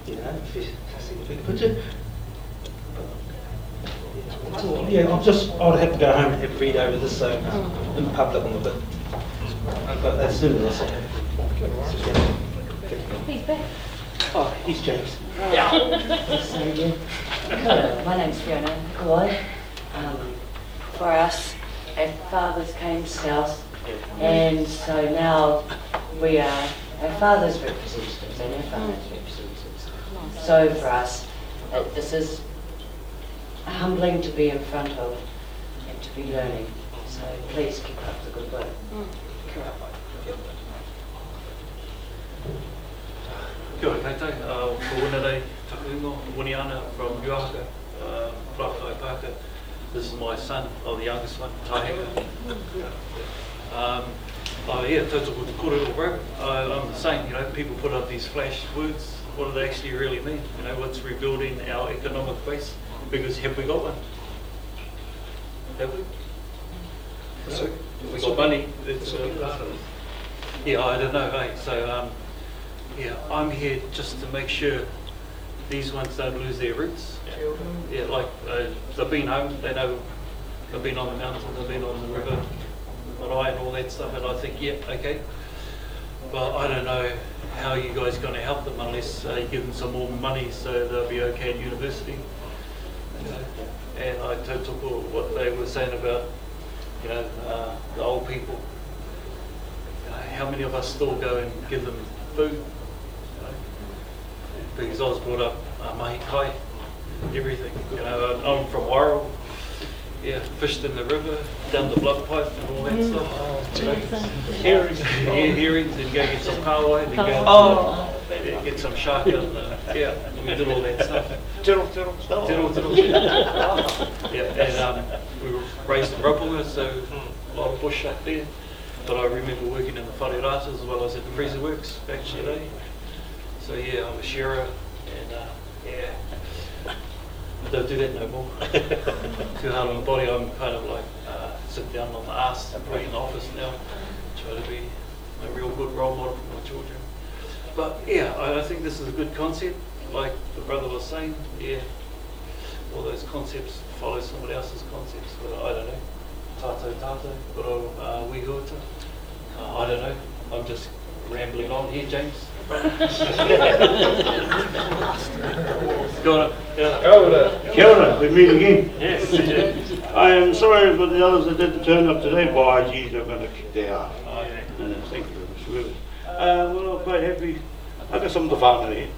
[SPEAKER 5] if you see the big picture. I'd have to go home and have a read over this in public on a bit. But as soon as I see it.
[SPEAKER 10] He's back.
[SPEAKER 5] Oh, he's James.
[SPEAKER 11] My name's Fiona Kawai. For us, our fathers came south, and so now we are our father's representatives and our father's representatives. So for us, this is humbling to be in front of and to be learning. So please keep up the good work.
[SPEAKER 5] Kia ora koutou, ko Wunarei Takuingo, Wuniana from Uahaka, Rakai Pāka. This is my son, the youngest one, Taheka. Tautoko te kōrero, bro. I'm the same, people put up these flash words. What do they actually really mean? What's rebuilding our economic base? Because have we got one? Have we? So, we got money, that's a big part of it. Yeah, I don't know, hey. So, I'm here just to make sure these ones don't lose their roots. Yeah, like they've been home, they know they've been on the mountains, they've been on the river, Marai and all that stuff, and I think, okay. But I don't know how you guys are going to help them unless you give them some more money so they'll be okay at university. And I took what they were saying about, the old people. How many of us still go and give them food? Because I was brought up mahi kai, everything. I'm from Warrell. Yeah, fished in the river, down the blood pipe and all that stuff. Herrings. Herrings, and go get some kawai, and go get some shark out there. Yeah, we did all that stuff. Tiro. Yeah, and we were raised in Rapua, so a lot of bush up there. But I remember working in the whareras as well as at the freezer works back in the day. So yeah, I'm a shearer, and I don't do that no more. Too hard on the body. I'm kind of like sit down on the arse and pray in the office now. Try to be a real good role model for my children. But yeah, I think this is a good concept. Like the brother was saying, all those concepts follow somebody else's concepts. But I don't know. Tato, but wihuata. I don't know. I'm just rambling on here, James.
[SPEAKER 12] Kia ora, we meet again. Yes. I am sorry for the others that didn't turn up today. Why, geez, they're going to kick their ass. Thank you very much. Well, I'm quite happy. I got some of the family here.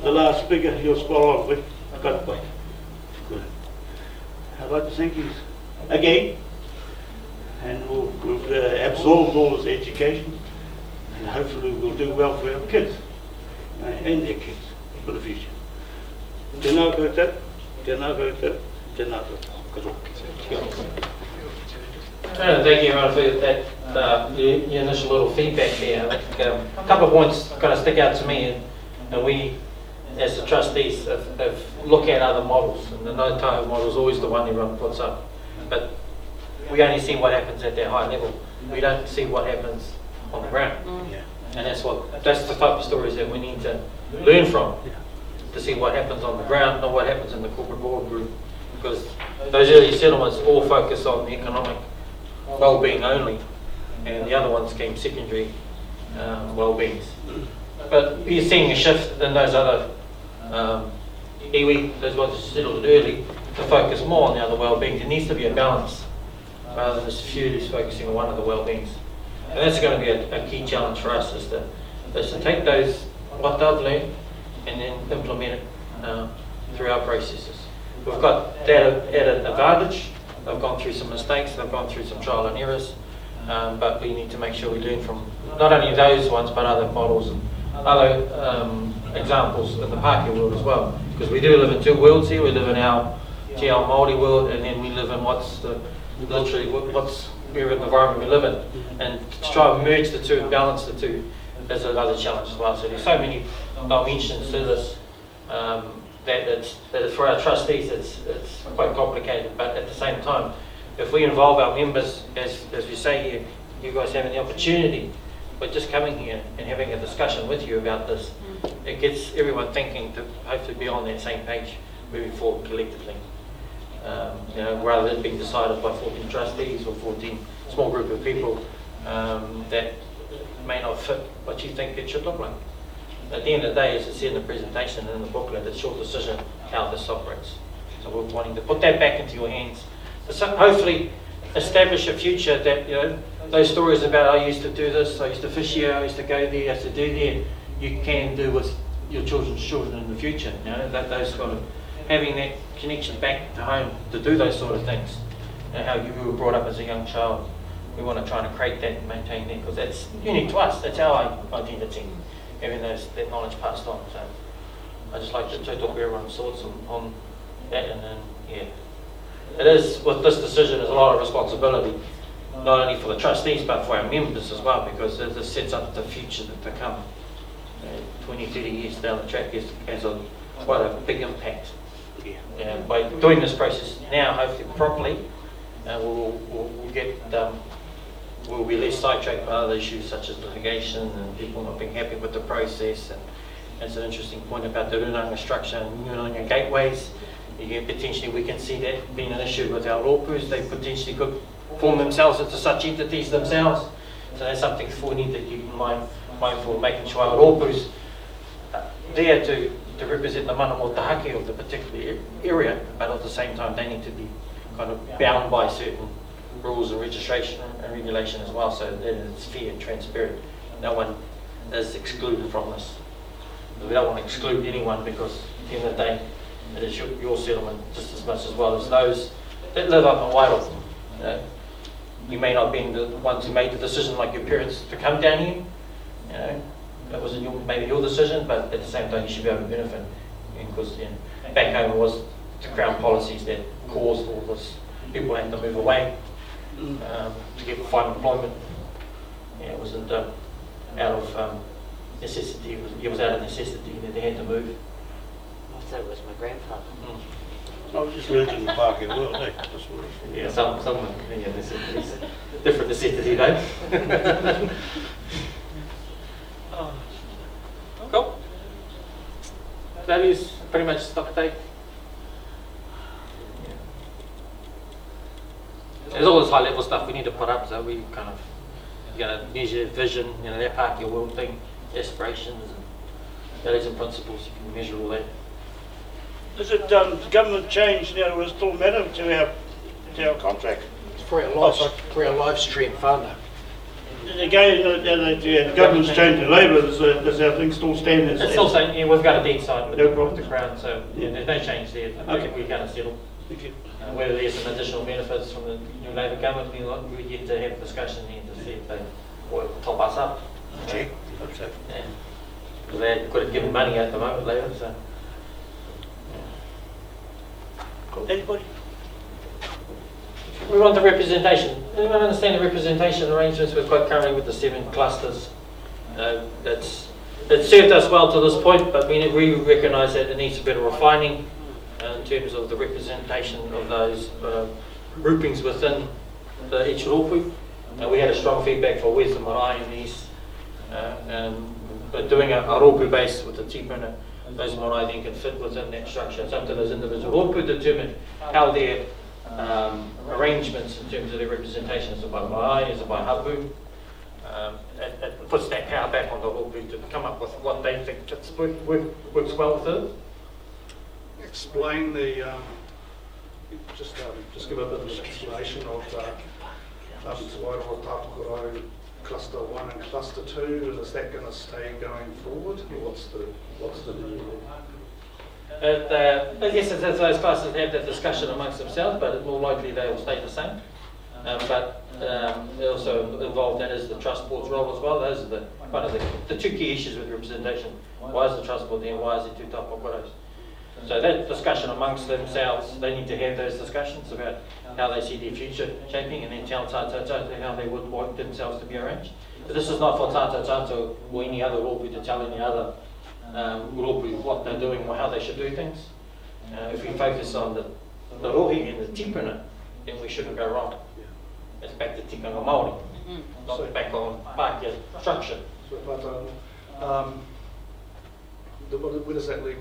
[SPEAKER 12] The last speaker, you're spot on with. I got it, boy. Good. I'd like to thank you again. And we've absorbed all this education. And hopefully we'll do well for our kids. And their kids for the future. Tēnā koutou, tēnā koutou, tēnā koutou.
[SPEAKER 2] Thank you everyone for that the initial little feedback there. I think, a couple of points kind of stick out to me, and we as the trustees have looked at other models, and the no tahu model is always the one everyone puts up. But we only see what happens at that high level. We don't see what happens on the ground. And that's the type of stories that we need to learn from, to see what happens on the ground, not what happens in the corporate board group. Because those early settlements all focus on the economic well-being only, and the other ones came secondary well-beings. But we're seeing a shift in those other iwi, those ones settled early, to focus more on the other well-beings. There needs to be a balance, rather than just a few who's focusing on one of the well-beings. And that's going to be a key challenge for us, is to take those, what they've learned, and then implement it through our processes. We've got that added advantage. They've gone through some mistakes, they've gone through some trial and errors, but we need to make sure we learn from not only those ones, but other models and other examples in the Pākehā world as well. Because we do live in two worlds here. We live in our Te Ao Māori world, and then we live in we're in the environment we live in. And to try and merge the two, balance the two, is another challenge as well. So there's so many dimensions to this that for our trustees it's quite complicated. But at the same time, if we involve our members, as we say here, you guys having the opportunity, but just coming here and having a discussion with you about this, it gets everyone thinking to hopefully be on that same page moving forward collectively. Rather than being decided by 14 trustees or 14 small group of people that may not fit what you think it should look like. At the end of the day, as I said in the presentation and in the booklet, it's your decision how this operates. So we're wanting to put that back into your hands. So hopefully establish a future that, those stories about I used to do this, I used to fish here, I used to go there, I used to do there, you can do with your children's children in the future. Those sort of having that connection back to home to do those sort of things. How you were brought up as a young child. We want to try and create that and maintain that, because that's unique to us. That's our identity, having that knowledge passed on. So I just like to talk everyone's thoughts on that, and then it is, with this decision, there's a lot of responsibility, not only for the trustees but for our members as well, because this sets up the future to come. 20, 30 years down the track has quite a big impact. By doing this process now, hopefully properly, we'll be less sidetracked by other issues such as litigation and people not being happy with the process. And that's an interesting point about the runanga structure and runanga gateways. Potentially we can see that being an issue with our rōpus. They potentially could form themselves into such entities themselves. So that's something we need to keep in mind, mindful of making sure our rōpus there to represent the mana o tahake of the particular area, but at the same time they need to be kind of bound by certain rules and registration and regulation as well, so that it's fair and transparent. No one is excluded from this. We don't want to exclude anyone, because at the end of the day it is your settlement just as much as well as those that live up in Wairoa. You may not be the ones who made the decision, like your parents, to come down here. That wasn't maybe your decision, but at the same time you should be able to benefit, because back home it was the Crown policies that caused all this. People had to move away to find employment. It wasn't out of necessity. It was out of necessity that they had to move.
[SPEAKER 11] I thought it was my grandfather.
[SPEAKER 12] I was just mentioning the Pākehā world, eh?
[SPEAKER 2] Yeah, some necessities. Different necessity though. Cool. That is pretty much stock take. There's all this high level stuff we need to put up, so we kind of measure vision, that Pākehā world thing, aspirations and values and principles. You can measure all that.
[SPEAKER 12] Is it government change now will still matter to our contract?
[SPEAKER 4] For our live stream whānau.
[SPEAKER 12] Again, the government's changed to Labour. Does our thing still stand as?
[SPEAKER 2] It's still saying, yeah, we've got a deed signed with
[SPEAKER 12] No
[SPEAKER 2] the
[SPEAKER 12] problem.
[SPEAKER 2] Crown, so yeah, there's no change there.
[SPEAKER 12] Okay.
[SPEAKER 2] We're going to settle.
[SPEAKER 12] Thank you.
[SPEAKER 2] Whether there's some additional benefits from the new Labour government, we're yet to have a discussion here to see if they will top us up.
[SPEAKER 12] Okay. Hope so.
[SPEAKER 2] Yeah. Because they're good at giving money at the moment, Labour, so.
[SPEAKER 12] Anybody?
[SPEAKER 2] We want the representation. Anyone understand the representation arrangements we've got currently with the 7 clusters? It's served us well to this point, but we recognise that it needs a bit of refining in terms of the representation of those groupings within each rōpū. We had a strong feedback for West and Mauri in these, but doing a rōpū base with the tipuna, those Mauri then can fit within that structure. It's up to those individual rōpū to determine how their arrangements in terms of their representation, is it by Mauri, is it by hapu? It puts that power back on the rōpū to come up with what they think works well with it.
[SPEAKER 8] Explain the, just give a bit of an explanation of Te Wairoa Tāpukurau Cluster 1 and Cluster 2, and is that going to stay going forward? Or what's the deal?
[SPEAKER 2] I guess it's those clusters have that discussion amongst themselves, but more likely they will stay the same. But also involved that is the trust board's role as well. Those are one of the 2 key issues with representation. Why is the trust board there? Why is there 2 tapukuros? So that discussion amongst themselves, they need to have those discussions about how they see their future shaping, and then tell tātou how they would want themselves to be arranged. But this is not for tātou or any other rōpū to tell any other rōpū what they're doing or how they should do things. If we focus on the rohi and the tipuna, then we shouldn't go wrong. It's back to tikanga Mauri, not back on Pākehā structure.
[SPEAKER 8] So, where does that leave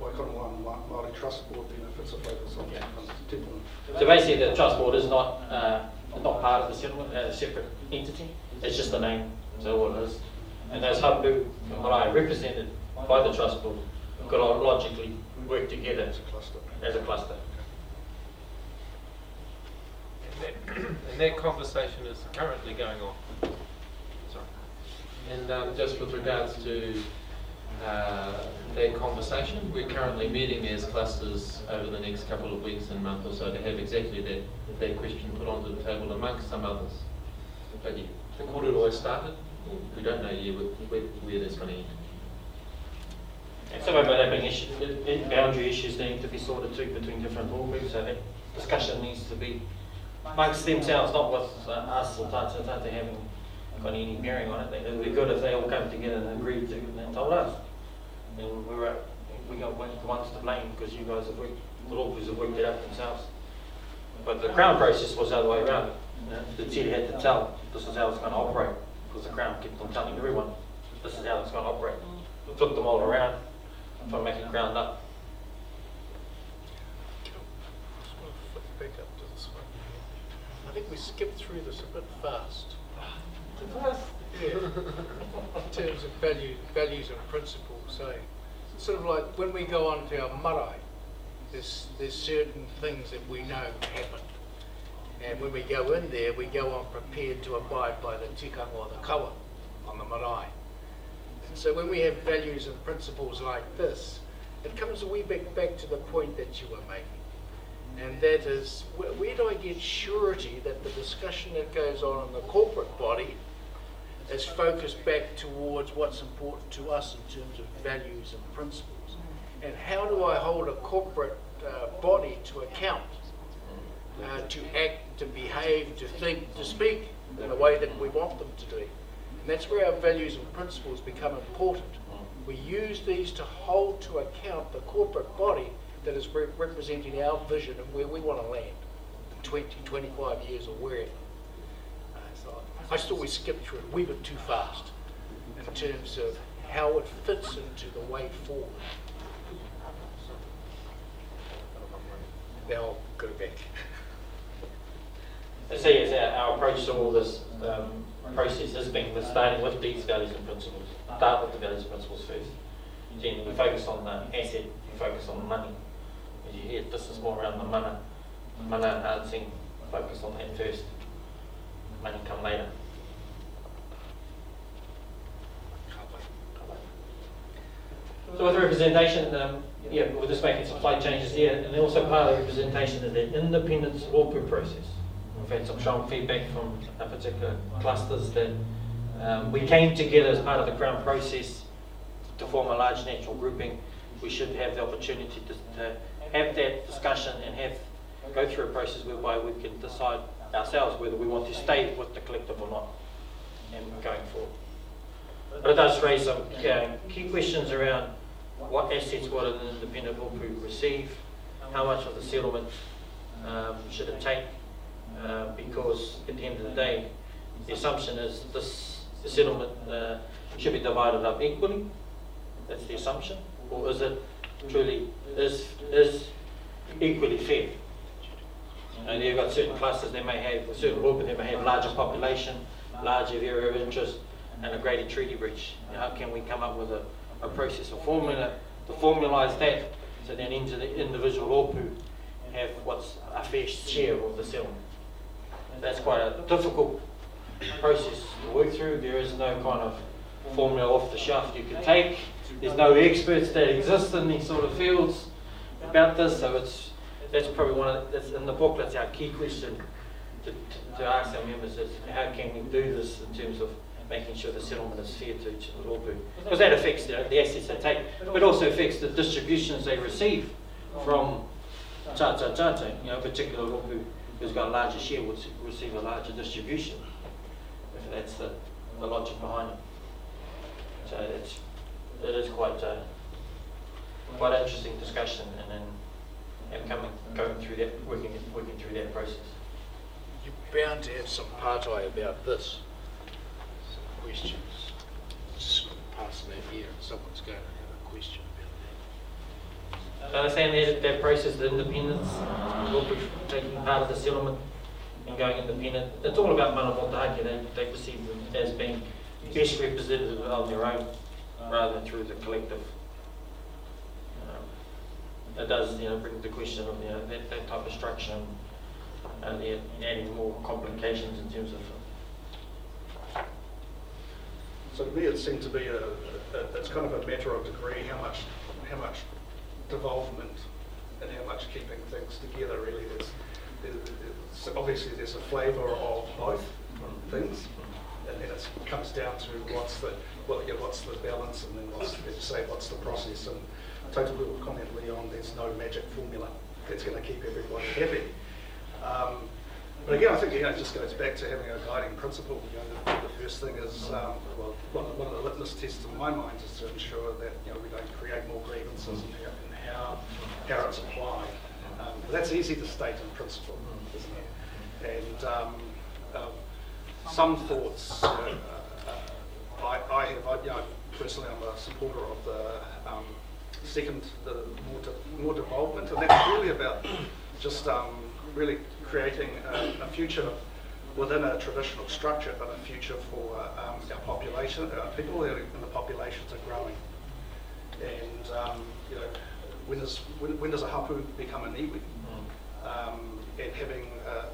[SPEAKER 8] Waikaremoana Māori Trust Board then if it's a focus on tipuna?
[SPEAKER 2] So basically the trust board is not part of the settlement, a separate entity. It's just the name, so all it is. And those hapu and marae represented by the trust board could logically work together as a cluster.
[SPEAKER 3] And that conversation is currently going on. Sorry. And just with regards to that conversation, we're currently meeting as clusters over the next couple of weeks and month or so to have exactly that question put onto the table amongst some others. But yeah, the korero has started. We don't know yet where that's going to end.
[SPEAKER 2] And some overlapping boundary issues need to be sorted too between different rōpū, so that discussion needs to be amongst themselves, not with us or tātou having got any bearing on it. It would be good if they all come together and agreed to and told us. And we got ones to blame because you guys have worked, the rōpūs have worked it out themselves. But the Crown process was the other way around. The Tere had to tell, this is how it's going to operate, because the Crown kept on telling everyone, this is how it's going to operate. It took them all around from making ground up.
[SPEAKER 4] Back up to this one. I think we skipped through this a bit fast. Yeah. In terms of values and principles, so sort of like when we go on to our marae, there's certain things that we know happen. And when we go in there, we go on prepared to abide by the tikanga or the kawa on the marae. So when we have values and principles like this, it comes a wee bit back to the point that you were making. And that is, where do I get surety that the discussion that goes on in the corporate body is focused back towards what's important to us in terms of values and principles? And how do I hold a corporate body to account, to act, to behave, to think, to speak in the way that we want them to do? And that's where our values and principles become important. We use these to hold to account the corporate body that is representing our vision and where we want to land in 20, 25 years or wherever. So I thought we skipped through it a wee bit too fast in terms of how it fits into the way forward. Now I'll go back.
[SPEAKER 2] I see it's our approach to all this process has been with starting with these values and principles. Start with the values and principles first. Then we focus on the asset, we focus on the money. As you hear, this is more around the mana enhancing, focus on that first. Money come later. So with representation, we're just making some slight changes here, and then also part of the representation is that independence Opu process. We've had some strong feedback from particular clusters that we came together as part of the Crown process to form a large natural grouping. We should have the opportunity to have that discussion and go through a process whereby we can decide ourselves whether we want to stay with the collective or not, and going forward. But it does raise some key questions around what assets will an independent Opu receive, how much of the settlement should it take, because at the end of the day, the assumption is the settlement should be divided up equally. That's the assumption, or is it truly is equally fair? And you've got certain clusters they may have, certain Opu they may have larger population, larger area of interest, and a greater treaty breach. How can we come up with a process or formula to formalise that, so then into the individual Opu have what's a fair share of the settlement? That's quite a difficult process to work through. There is no kind of formula off the shelf you can take. There's no experts that exist in these sort of fields about this, so that's probably that's in the book. That's our key question to ask our members is how can we do this in terms of making sure the settlement is fair to each Opu, because that affects the assets they take, but also affects the distributions they receive from Tata. A particular Opu who's got a larger share would receive a larger distribution. If that's the logic behind it. So it is quite an interesting discussion, and then going through that, working through that process.
[SPEAKER 4] You're bound to have some partai about this. Questions. Just passing that here, and someone's going to have a question about that.
[SPEAKER 2] So I understand that process, the independence, will be taking part of the settlement and going independent. It's all about mana motahaki. They perceive them as being best represented on their own, rather than through the collective. It does, bring the question of that type of structure, and adding more complications in terms of.
[SPEAKER 8] So to me, it seemed to be it's kind of a matter of degree, how much devolvement and how much keeping things together. Really, obviously there's a flavour of both things, and then it comes down to what's the balance, and then what's the process. And totally will comment, Leon, there's no magic formula that's going to keep everybody happy. But again, I think it just goes back to having a guiding principle. The first thing is, one of the litmus tests in my mind is to ensure that we don't create more grievances in how it's applied. But that's easy to state in principle, isn't it? And some thoughts, I have. Personally, I'm a supporter of the more development, and that's really about just really creating a future within a traditional structure, but a future for our population. People in the populations are growing, and when does a hapu become an iwi? And having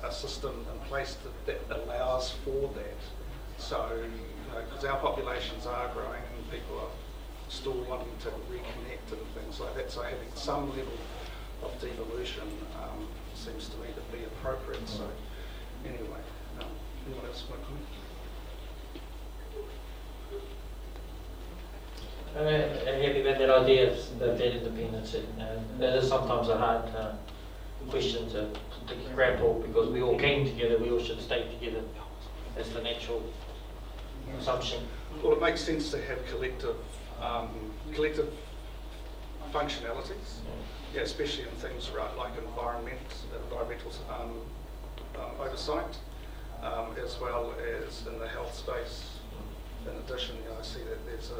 [SPEAKER 8] a system in place that allows for that. So, because our populations are growing and people are still wanting to reconnect and things like that, so having some level of devolution seems to me to be appropriate. So anyway, anyone else want to comment?
[SPEAKER 2] I'm happy about that idea of that independence. That is sometimes a hard question to grapple, because we all came together, we all should stay together. That's the natural assumption.
[SPEAKER 8] Well, it makes sense to have collective functionalities, especially in things like environmental oversight, as well as in the health space. In addition, I see that there's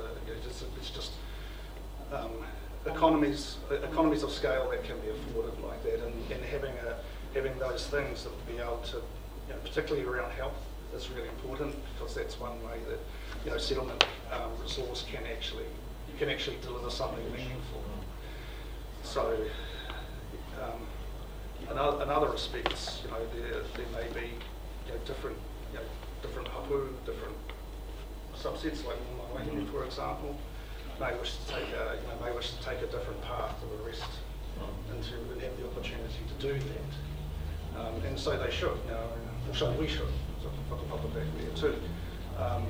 [SPEAKER 8] it's just economies of scale that can be afforded like that, and having those things that would be able to, particularly around health, is really important, because that's one way that, you know, settlement resource can actually deliver something meaningful. So in other respects, you know, there may be, you know, different hapu, different subsets, like Mauri, for example, may wish to take a different path to the rest, and have the opportunity to do that. And so they should, you know, or so we should. So I'll back there too.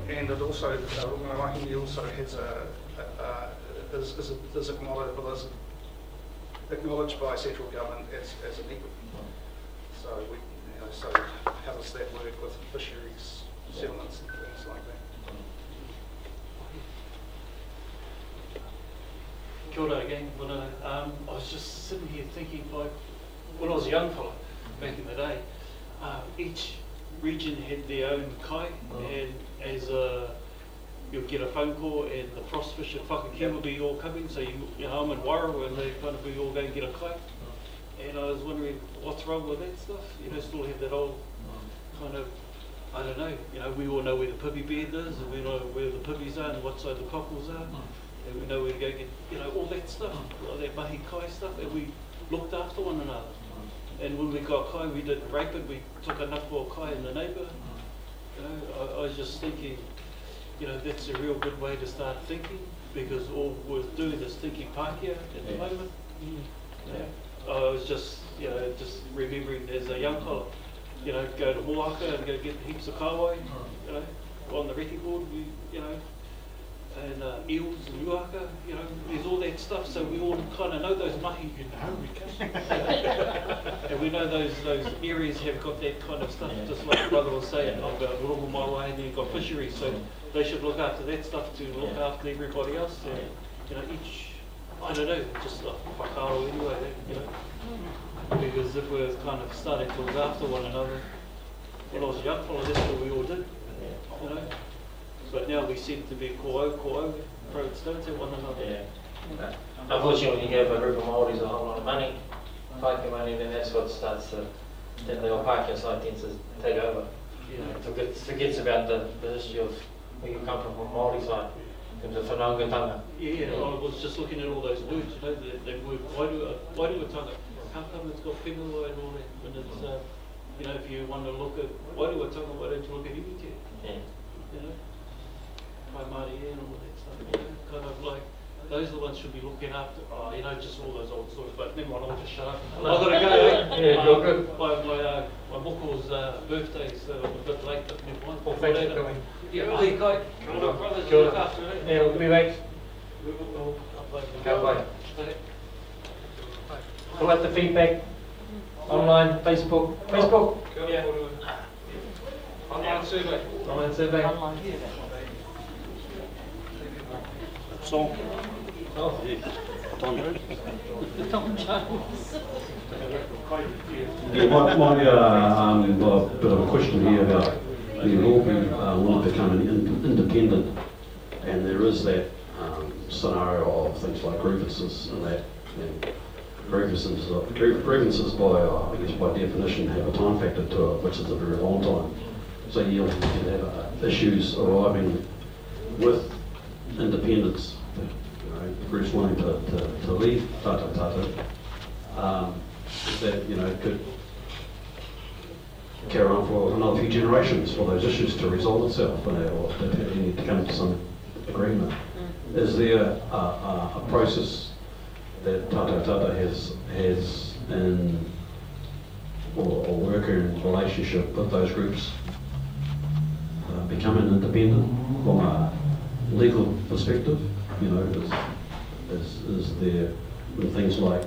[SPEAKER 8] And it also, Mauri also has is acknowledged by central government as an equal. So so how does that work with fisheries, settlements, and things like that?
[SPEAKER 5] Kia ora again. I was just sitting here thinking, like, when I was a young fella back in the day, each region had their own kai, and as you'll get a phone call and the frost fish at Whakakia will be all coming, so you know, I'm in Wairau and they kind of be all going to get a kai. And I was wondering what's wrong with that stuff, you know, still have that old kind of, I don't know, you know, we all know where the pippy bed is, and we know where the pippies are and what side the cockles are, and we know where to go get, you know, all that stuff, all that mahi kai stuff, and we looked after one another. And when we got kai, we didn't rape it, we took a knuckle kai in the neighbour. You know, I was just thinking, you know, that's a real good way to start thinking, because all we're doing is thinking Pākehā at the moment. Yeah. I was just, you know, just remembering as a young fella, you know, go to Moaka and go get heaps of kawai, you know, on the reti board, you know, and eels and uaka, you know, there's all that stuff, so we all kind of know those mahi. And we know those areas have got that kind of stuff, just like brother was saying about Rongo Mawai, and you've got fisheries, so they should look after that stuff to look after everybody else, and, you know, each, I don't know, just like whakaaro anyway, you know, because if we're kind of starting to look after one another, when I was a young fella, that's what we all did, you know. But now we seem to be ko throw stones at one another.
[SPEAKER 2] Yeah. Unfortunately, you have a group of Māoris a whole lot of money, Pākehā money, then that's what starts to, then the old Pākehā side tends to take over. Yeah. It forgets about the history of where you come from Māori side, in terms of whanaungatanga.
[SPEAKER 5] Yeah, I was just looking at all those words, you know, that word wairuatanga. How come it's got whenua and all that, when it's, you know, if you want to look at wairuatanga, why don't you look at iwike?
[SPEAKER 2] Yeah.
[SPEAKER 5] You know? By Mauri and all that stuff, you know, kind of like, those are the ones should be looking after, you know, just all those old stories, but never mind, I'll just shut up. I've got to go,
[SPEAKER 2] yeah, you're good.
[SPEAKER 5] My moko's birthday, so I'm a bit late, but never mind.
[SPEAKER 2] Well, thanks for coming.
[SPEAKER 5] Yeah, hey, Kai, brothers,
[SPEAKER 2] Kia ora.
[SPEAKER 5] look after it.
[SPEAKER 2] Yeah, we'll be back. Go away. We'll have the feedback online, Facebook.
[SPEAKER 5] Yeah. Online survey.
[SPEAKER 12] Song.
[SPEAKER 2] Oh,
[SPEAKER 9] Yeah, my bit of a question here about the Lorpu want to become independent, and there is that scenario of things like grievances and that. And grievances by definition have a time factor to it, which is a very long time. So you can have issues arriving with independence, you know, groups wanting to leave tata, that, you know, could carry on for another few generations for those issues to resolve itself, or they need to come to some agreement. Is there a process that tata has in or working relationship with those groups becoming independent from a legal perspective? You know, is there, when things like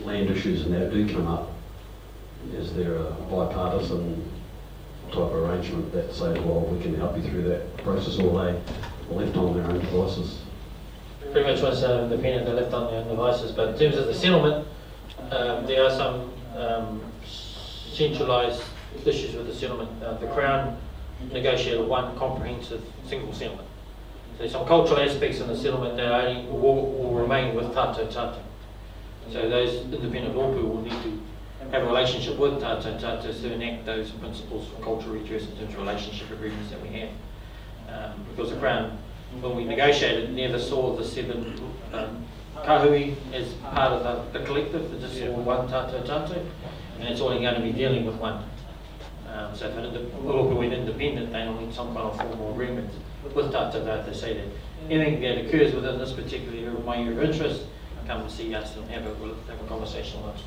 [SPEAKER 9] land issues and that do come up, is there a bipartisan type of arrangement that says, well, we can help you through that process, or they left on their own devices?
[SPEAKER 2] Pretty much once they're independent, they're left on their own devices. But in terms of the settlement, there are some centralised issues with the settlement. The Crown negotiated one comprehensive single settlement. So there's some cultural aspects in the settlement that only will remain with tata. So those independent Lorpu will need to have a relationship with Tātou Tātou to enact those principles for cultural redress in terms of relationship agreements that we have. Because the Crown, when we negotiated, never saw the 7 kahui as part of the collective. It just saw one Tātou Tātou, and it's only going to be dealing with one. So if Oropu went independent, they will need some kind of formal agreement with Tātou Tātou to say that anything that occurs within this particular area of my area of interest, come and see us and have a conversation with us.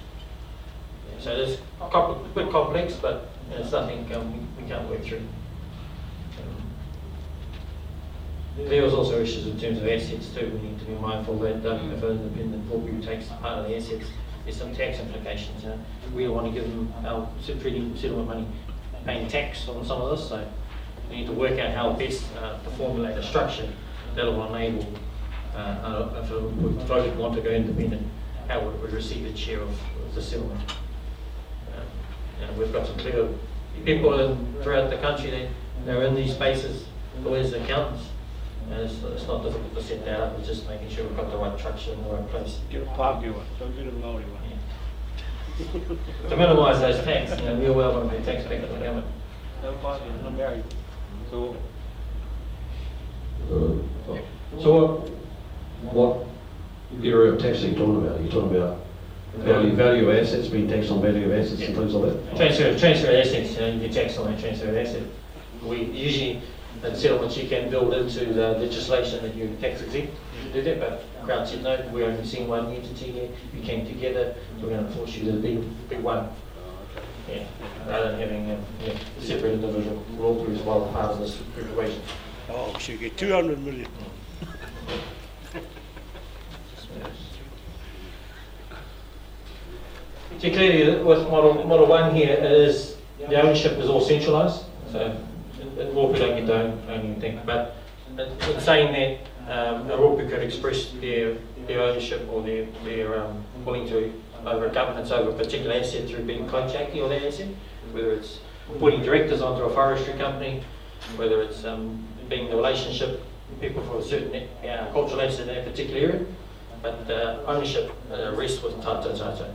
[SPEAKER 2] Yeah, so it's a bit complex, but it's nothing we can't work through. There was also issues in terms of assets too. We need to be mindful that if an independent Oropu takes part of the assets, there's some tax implications. We don't want to give them our treating settlement money paying tax on some of this, so we need to work out how best to formulate a structure that will enable, if we voted want to go independent, how it would receive its share of the settlement. We've got some clear people throughout the country that are in these spaces, lawyers, accountants, and it's not difficult to set that up. It's just making sure we've got the right structure in the right place.
[SPEAKER 12] Get a Pākehā one, don't get a Mauri one.
[SPEAKER 2] To minimise those tax, we're well going to pay tax back to the government.
[SPEAKER 12] No Pākehā, no married.
[SPEAKER 9] So what area of tax are you talking about? Are you talking about value of assets being taxed on value of assets and things like that?
[SPEAKER 2] Transfer of assets, you get taxed on that transfer of asset. We usually, in settlements, you can build into the legislation that you're tax exempt. You can do that, but Crown said no, we're only seeing one entity here. You came together, so we're going to force you to be one. Yeah, rather than having separate individual royalties while part of this equation.
[SPEAKER 12] Oh, we should get 200 million.
[SPEAKER 2] So clearly, with model 1 here, is the ownership is all centralised. So Oropu don't get to own anything. But in saying that, Oropu could express their ownership or their willing to over governance over a particular asset through being kaitiaki or that asset, whether it's putting directors onto a forestry company, whether it's being the relationship people for a certain cultural asset in that particular area, but ownership rests with Tātou Tātou.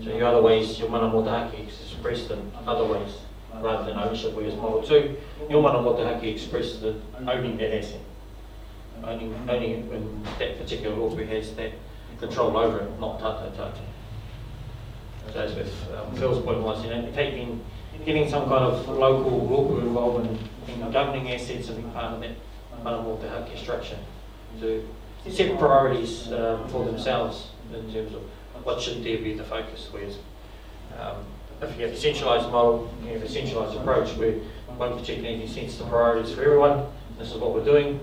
[SPEAKER 2] So your other ways, your mana motahaki is expressed in other ways, rather than ownership, whereas model 2, your mana motahaki expresses in owning that asset. Owning when that particular Oropu has that control over it, not Tātou Tātou. So as with Phil's point was, getting some kind of local Oropu involvement in governing assets and being part of that mana motahaki structure to set priorities for themselves in terms of what should there be the focus. Whereas if you have a centralised model, you have a centralised approach where one particular entity sets the priorities for everyone, this is what we're doing,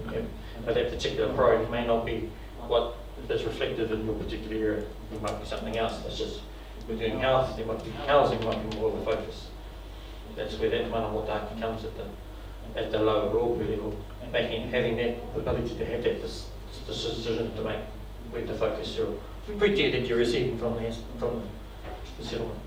[SPEAKER 2] but that particular priority may not be what is reflected in your particular area. It might be something else. It's just we're doing health, there might be housing, might be more of a focus. That's where that mana motahaki comes at the lower Oropu level, having that ability to have that decision to make where to focus your pretty that you're receiving from the settlement.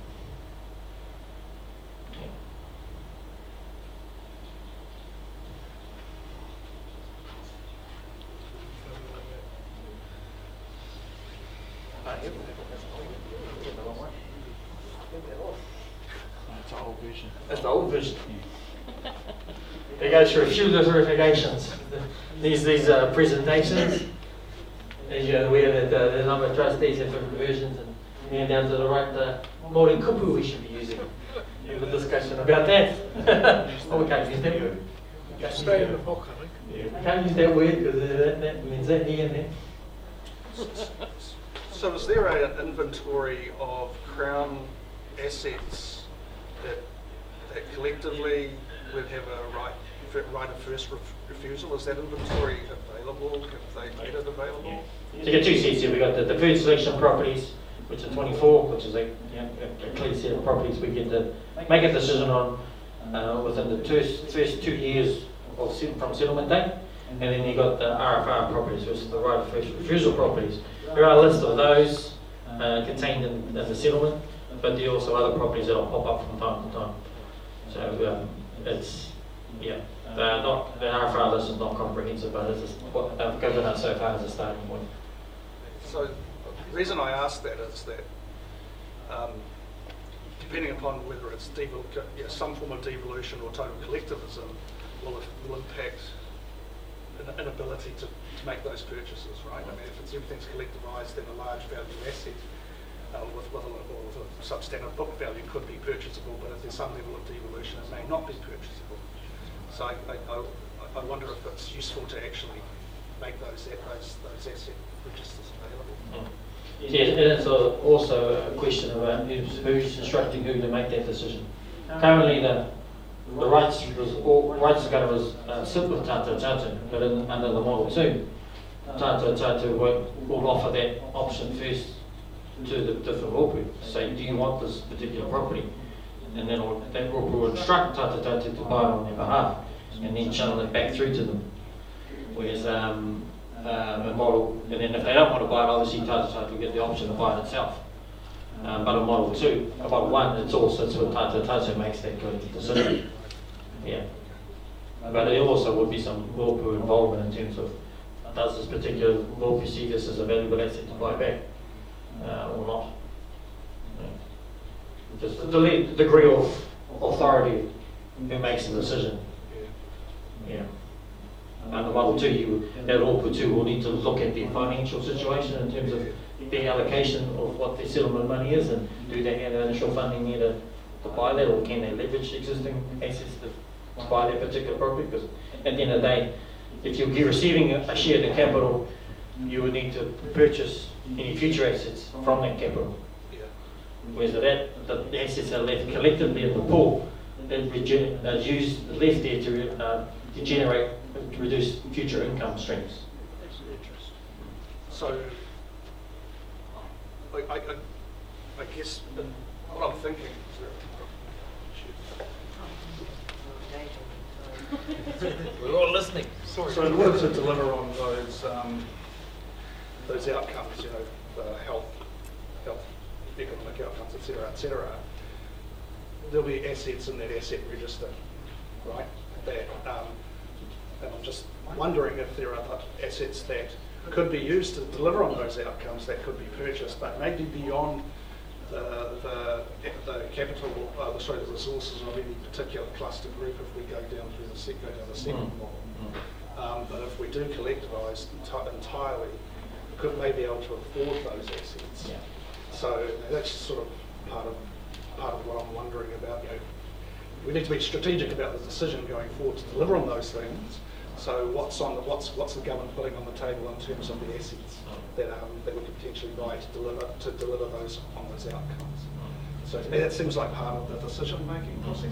[SPEAKER 12] That's the old vision.
[SPEAKER 2] That's the old vision. It goes through a few verifications. These presentations. As you're aware that the number of trustees have different versions, and down to the right, Mauri kupu we should be using. We have a discussion about that. Oh, we can't use that word.
[SPEAKER 4] Stay in the book, I think.
[SPEAKER 2] Yeah, we can't use that word because that means that here and there.
[SPEAKER 8] So is there an inventory of Crown assets that collectively would have a right of first refusal? Is that inventory available? Have they made it available?
[SPEAKER 2] So you got two sets here. We've got the food selection properties, which are 24, which is a clear set of properties we get to make a decision on within the first 2 years from settlement date. And then you've got the RFR properties, which is the right of first refusal properties. There are a list of those contained in the settlement, but there are also other properties that will pop up from time to time. So it's, the RFR list is not comprehensive, but it's what they've given us so far as a starting point.
[SPEAKER 8] So the reason I ask that is that depending upon whether it's some form of devolution or total collectivism, will impact an inability to make those purchases, right? I mean, if everything's collectivised, then a large value asset with a substandard book value could be purchasable, but if there's some level of devolution, it may not be purchasable. So I wonder if it's useful to actually make those asset registers available.
[SPEAKER 2] Yes, and it's also a question about who's instructing who to make that decision. Currently, the rights are going to sit with Tata Tata, but under the Model 2, Tata Tata will offer that option first to the different rōpū. Say, do you want this particular property? And then that rōpū will instruct Tata Tata to buy it on their behalf, and then channel it back through to them. Whereas a model, and then if they don't want to buy it, obviously Tata Tata will get the option to buy it itself. But a Model 2, a Model 1, it's all sits with Tata Tata makes that collective decision. Yeah. But there also would be some rōpū involvement in terms of, does this particular rōpū see this as a valuable asset to buy back or not? Yeah. Just the degree of authority who makes the decision. Yeah. And the Model 2, that rōpū 2 will need to look at their financial situation in terms of the allocation of what their settlement money is, and do they have initial funding there to buy that, or can they leverage existing assets to buy that particular property? Because at the end of the day, if you're receiving a share of the capital, you would need to purchase any future assets from that capital. Whereas the assets are left collectively in the pool, they're used left there to generate, to reduce future income streams.
[SPEAKER 8] So, I guess what I'm thinking
[SPEAKER 4] We're all listening.
[SPEAKER 8] So in order to deliver on those outcomes, the health, economic outcomes, etc., there'll be assets in that asset register, right? And I'm just wondering if there are other assets that could be used to deliver on those outcomes that could be purchased, but maybe beyond the capital, the resources of any particular cluster group if we go down through the second model. But if we do collectivise entirely, we could maybe able to afford those assets.
[SPEAKER 2] Yeah.
[SPEAKER 8] So that's sort of part of what I'm wondering about. We need to be strategic about the decision going forward to deliver on those things. So what's the government putting on the table in terms of the assets that we could potentially buy to deliver those on those outcomes? So to me that seems like part of the decision making process.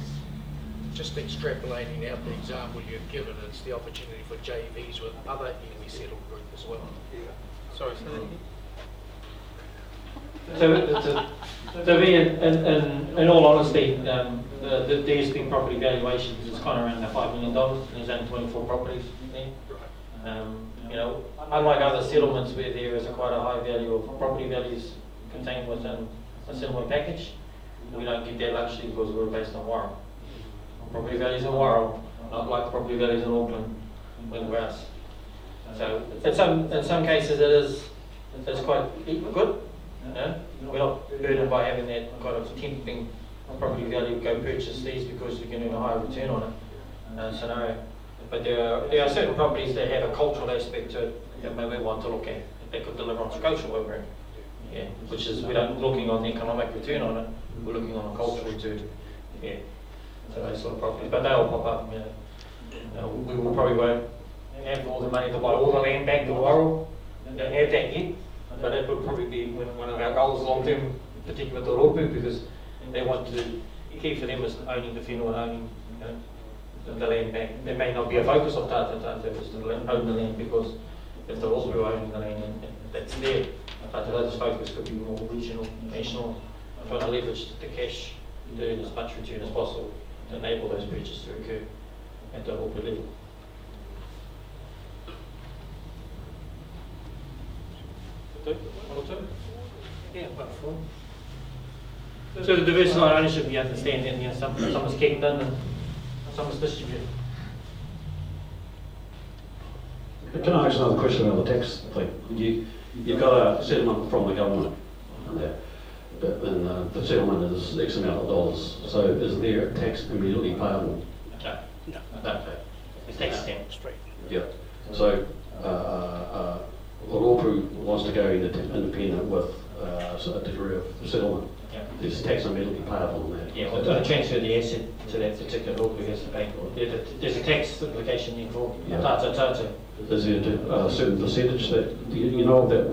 [SPEAKER 4] Just extrapolating out the example you've given, it's the opportunity for JVs with other iwi settled group as well.
[SPEAKER 8] Yeah.
[SPEAKER 4] Sorry.
[SPEAKER 2] To be in all honesty, the DSP property valuations is kind of around the $5 million, and there's only 24 properties there. Unlike other settlements where there is quite a high value of property values contained within a settlement package, we don't get that luxury because we're based on Warrell. Property values in Warrell, not like property values in Auckland, with Wales. So in some cases it's quite good. We're not burdened by having that kind of tempting property value, go purchase these because you can earn a higher return on it scenario. But there are certain properties that have a cultural aspect to it that maybe we want to look at. They could deliver on social work, which is we're not looking on the economic return on it, we're looking on a cultural return. Yeah. So those sort of properties, but they'll pop up. We will probably won't have all the money to buy all the land back to Warrell. Don't have that yet. But that would probably be one of our goals long term, particularly with the rōpū, because they want to, key for them is owning the whenua, owning the land back. There may not be a focus of Tata Tata is to own the land, because if the rōpū are owning the land and that's there, Tata Tata's focus could be more regional, national, trying to leverage the cash to earn as much return as possible to enable those purchases to occur at the rōpū level. Yeah, so the diversified ownership, you understand that some is Kingdom and some is distributed.
[SPEAKER 9] Can I ask another question about the tax thing? You've got a settlement from the government, and and the settlement is X amount of dollars. So is there a tax immediately payable?
[SPEAKER 2] No. Okay. It's tax exempt. Straight.
[SPEAKER 9] Yeah. So Oropu wants to go independent with a degree of settlement.
[SPEAKER 2] Yeah.
[SPEAKER 9] There's tax immediately payable on that.
[SPEAKER 2] Yeah, well, to transfer the asset to that particular Oropu has to pay for it. There's a tax implication involved.
[SPEAKER 9] Yeah.
[SPEAKER 2] Tata.
[SPEAKER 9] Is there a certain percentage that you know that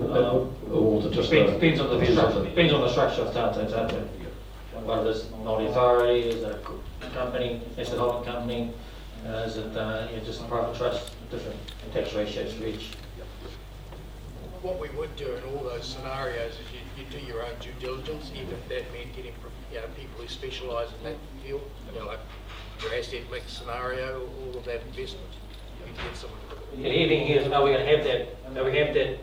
[SPEAKER 9] or just
[SPEAKER 2] depends on the structure. Depends on the structure of Tata. Whether it's not authority, is it a company, is it a holding company, is it just a private trust? Different tax ratios for each.
[SPEAKER 4] What we would do in all those scenarios is you do your own due diligence, even if that meant getting people who specialise in that field, like your asset mix scenario, all of that investment. You get someone.
[SPEAKER 2] The thing here is, are we going to have that? Do we have that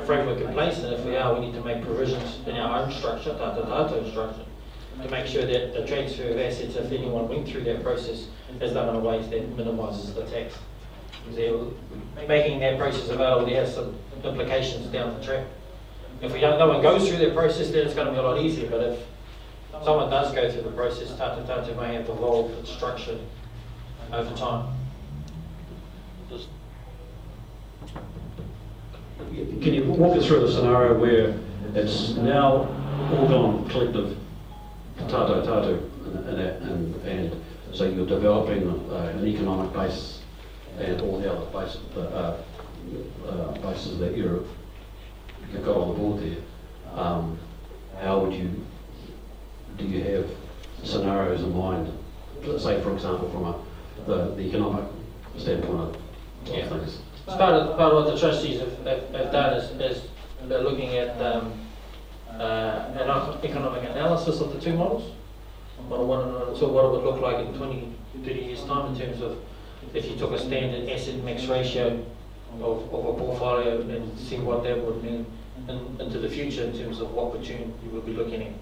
[SPEAKER 2] framework in place? And if we are, we need to make provisions in our own structure, Tata structure, to make sure that the transfer of assets, if anyone went through that process, is done in a way that minimises the tax. Making that process available, there has some implications down the track. If no one goes through that process, then it's going to be a lot easier. But if someone does go through the process, Tata may have evolved its structure over time.
[SPEAKER 9] Can you walk us through the scenario where it's now all gone collective, Tatu, and so you're developing an economic base and all the other bases that you've got on the board there. How would you, do you have scenarios in mind, let's say for example from the economic standpoint of things?
[SPEAKER 2] Part of what the trustees have done is they're looking at an economic analysis of the two models. Model 1 and Model 2, what it would look like in 20, 30 years' time in terms of if you took a standard asset mix ratio of a portfolio and see what that would mean into the future in terms of what return you would be looking at.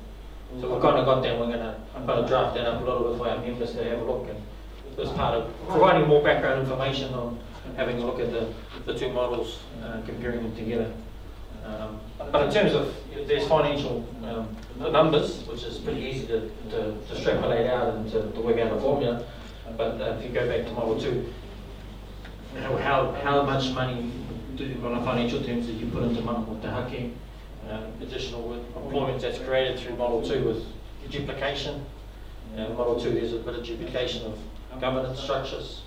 [SPEAKER 2] So we've kind of got that, we're going to kind of draft that up a little bit for our members to have a look, and as part of providing more background information on having a look at the two models, comparing them together. But in terms of, there's financial numbers, which is pretty easy to extrapolate out and to work out a formula. But if you go back to Model 2, how much money on a financial terms that you put into Manamu Te Hake, additional employment that's created through Model 2 with duplication. Model 2, there's a bit of duplication of governance structures.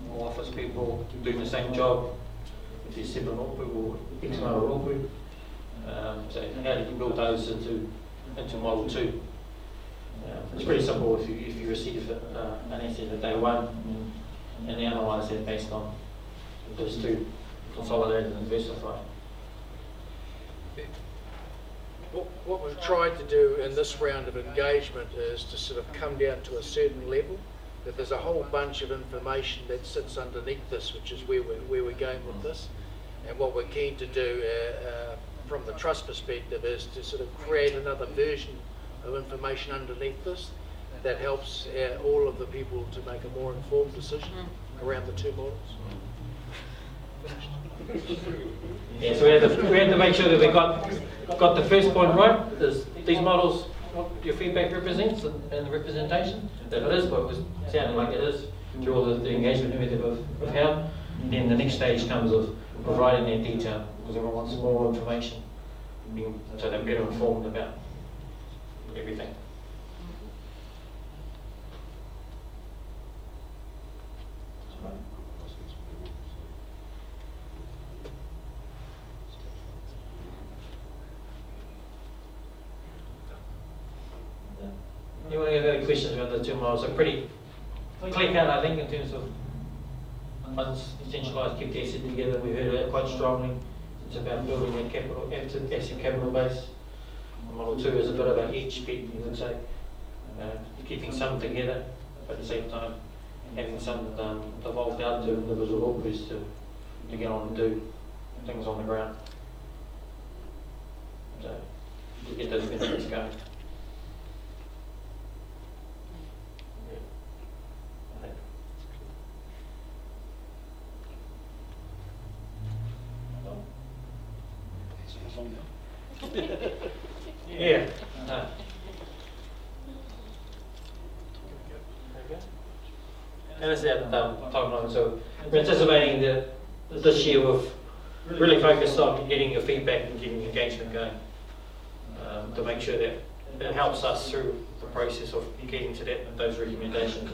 [SPEAKER 2] More office people doing the same job. If there's 7 Oropu or X amount of Oropu. So how do you build those into Model 2? It's pretty simple if you receive an asset at day 1 and analyse it based on those two, consolidated and diversified.
[SPEAKER 4] What we've tried to do in this round of engagement is to sort of come down to a certain level, that there's a whole bunch of information that sits underneath this, which is where we're going with this. And what we're keen to do from the trust perspective is to sort of create another version of information underneath this that helps all of the people to make a more informed decision around the two models.
[SPEAKER 2] Yeah, so we had to make sure that we got the first point right. There's these models, what your feedback represents and the representation. That it is what it was sounding like it is through all the engagement method of how. Then the next stage comes of providing that detail because everyone wants more information, so they're better informed about everything. Anyone have any questions about the two models? They're pretty clear cut, I think, in terms of once centralised, kept the asset together. We heard it quite strongly. It's about building that capital, asset capital base. Model 2 is a bit about each bit, you would say, keeping some together, but at the same time having some evolved out to individual Oropu's to get on and do things on the ground. So to get those benefits going. Yeah. No. And that's that timeline. So we're anticipating that this year we've really focused on getting your feedback and getting engagement going to make sure that it helps us through the process of getting to those recommendations.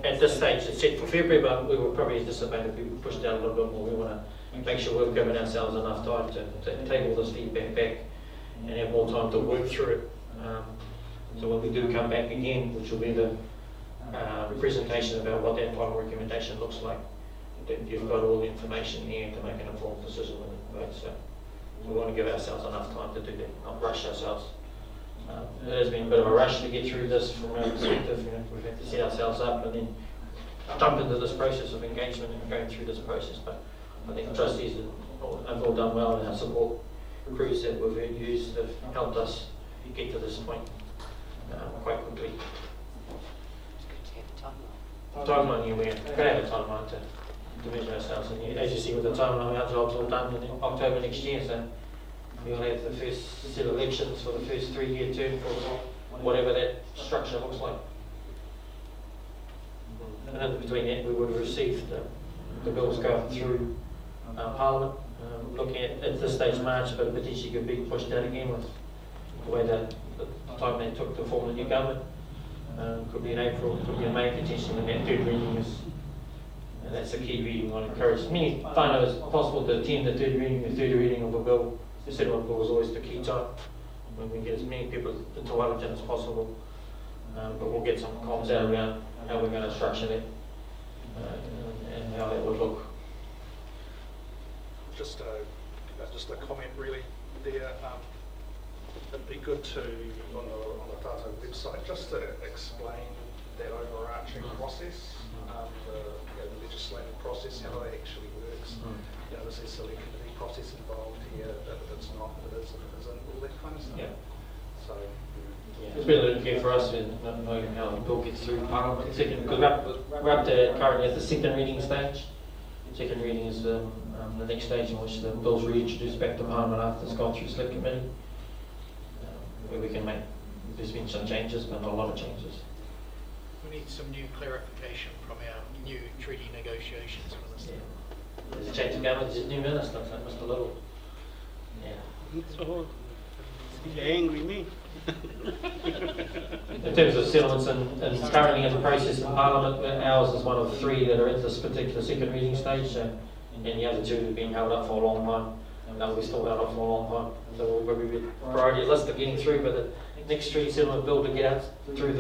[SPEAKER 2] At this stage, it's set for February, but we will probably anticipate if we push down a little bit more. We want to make sure we've given ourselves enough time to take all this feedback back and have more time to work through it. So when we do come back again, which will be the presentation about what that final recommendation looks like, that you've got all the information there to make an informed decision when you vote. So we want to give ourselves enough time to do that, not rush ourselves. It has been a bit of a rush to get through this from our perspective. You know, we've had to set ourselves up and then jump into this process of engagement and going through this process. But I think the trustees have all done well, and our support crews that we've used have helped us get to this point quite quickly. Timeline, yeah, we're going to have a timeline to measure ourselves. And as you see with the timeline, our job's all done in October next year. So we'll have the first set of elections for the first 3-year term for whatever that structure looks like. And in between that, we would have received the bills going through Parliament, looking at this stage March, but potentially could be pushed out again with the way that the time they took to form the new government. Could be in April, could be in May, potentially, and that third reading is, and that's a key reading. I encourage as many whānau as possible to attend the third reading. The third reading of a bill, the settlement bill, is always the key time when we get as many people into Wellington as possible. But we'll get some comms out around how we're going to structure that and how that would look.
[SPEAKER 8] Just a comment really there. It'd be good to, on the Tātou website, just to explain that overarching process, the legislative process, how it actually works. You know, there's a select committee process involved here, if it's not, if it is, if it isn't, all that kind of stuff. Yeah. So,
[SPEAKER 2] it's been a learning curve for us in knowing how the bill gets through Parliament. Because we're up to currently at the second reading stage. Second reading is the next stage in which the bill's reintroduced back to Parliament after it's gone through select committee. Where we can make, there's been some changes, but not a lot of changes.
[SPEAKER 4] We need some new clarification from our new treaty negotiations minister.
[SPEAKER 2] Yeah. There's a change of government, there's a new minister, so Mr. Little. Yeah.
[SPEAKER 12] So, he's angry me.
[SPEAKER 2] In terms of settlements and currently in the process in Parliament, ours is one of 3 that are in this particular second reading stage, and the other 2 have been held up for a long time. We're still held up for a long time. So we'll be priority list of getting through, but the next treaty settlement bill to get out through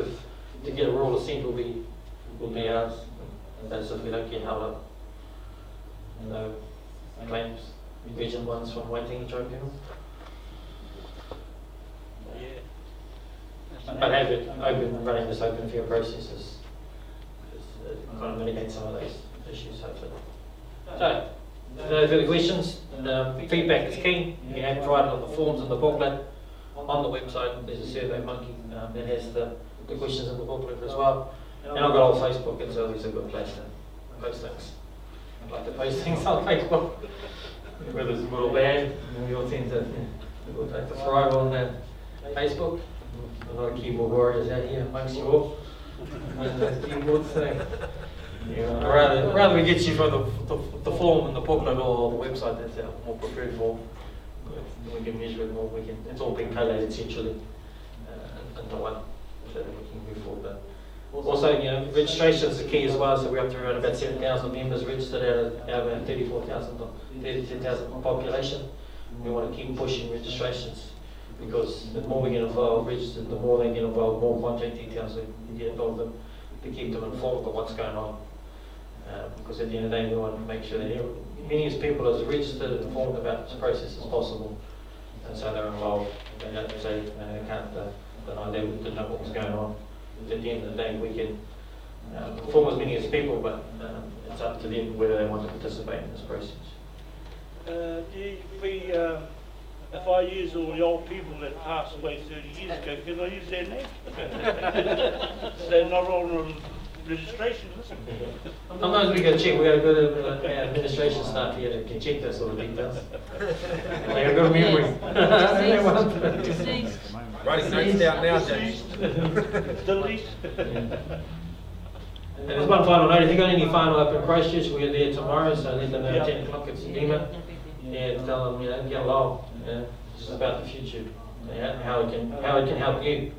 [SPEAKER 2] to get a royal assent will be ours. That's if we don't get held up. No claims, urgent ones from Waitangi Tribunal.
[SPEAKER 12] Yeah.
[SPEAKER 2] But running this open fair process is kind of mitigate some of those issues hopefully. So, no further questions. Feedback is key. You have provided on the forms and the booklet. On the website there's a survey monkey that has the questions in the booklet as well. And I've got old Facebook, and so it's a good place to post things. I like to post things on Facebook, whether it's good or bad. We all tend to thrive on Facebook. A lot of keyboard warriors out here amongst you all. Keyboards, so. Yeah, rather we get you from the form and the booklet or the website, that's our more preferred form. We can measure it more. It's all been collated centrally into one, so that we can move forward. But also, registration is the key as well. So we're up to around about 7,000 members registered out of our 34,000 or 32,000 population. We want to keep pushing registrations because the more we get involved, registered, the more they get involved, more contact details we get involved in to keep them informed of what's going on. Because at the end of the day, we want to make sure that many as people as registered and informed about this process as possible, and so they're involved. They don't say they can't deny they didn't know what was going on. At the end of the day, we can inform as many as people, but it's up to them whether they want to participate in this process.
[SPEAKER 12] If I use all the old people that passed away 30 years ago, can I use their name? They're not on registration.
[SPEAKER 2] Sometimes we go check, we got to go to administration staff here that can check those sort of details. They got good memory.
[SPEAKER 3] Writing notes down now, James.
[SPEAKER 2] And there's one final note, if you've got any final up in Christchurch, we're there tomorrow, so let them know at 10 o'clock at Sedema. And tell them, get along. It's about the future, how it can help you.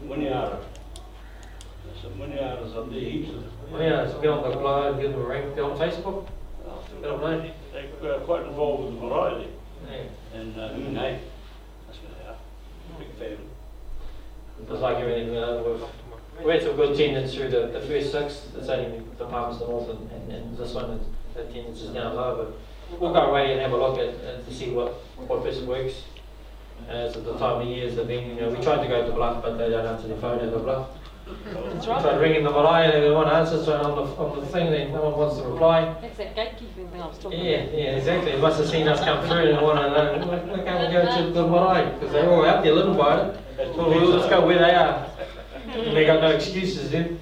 [SPEAKER 12] When you are. So when you are, is on the heat.
[SPEAKER 2] Well, yeah, so get on the blog, give them a ring, get on Facebook. Get on there.
[SPEAKER 12] They're quite involved with the variety.
[SPEAKER 2] Yeah.
[SPEAKER 12] And that's what they are. Big family.
[SPEAKER 2] Just like everything, we had some good attendance through the first 6. It's only the Palms the North and this one, the attendance is down low, but we'll go away and have a look at to see what best works. It's at the time of year is the thing, we tried to go to Bluff, but they don't answer their phone at the Bluff.
[SPEAKER 6] That's
[SPEAKER 2] We
[SPEAKER 6] right.
[SPEAKER 2] tried ringing the Mauri and they want answers so on the thing, then no one wants to reply.
[SPEAKER 6] That's that gatekeeping thing I was talking
[SPEAKER 2] Yeah,
[SPEAKER 6] about.
[SPEAKER 2] exactly. They must have seen us come through and want to know, why can't we go to the Mauri? Because they're all out there living by it. So we'll just go where they are. And they got no excuses then.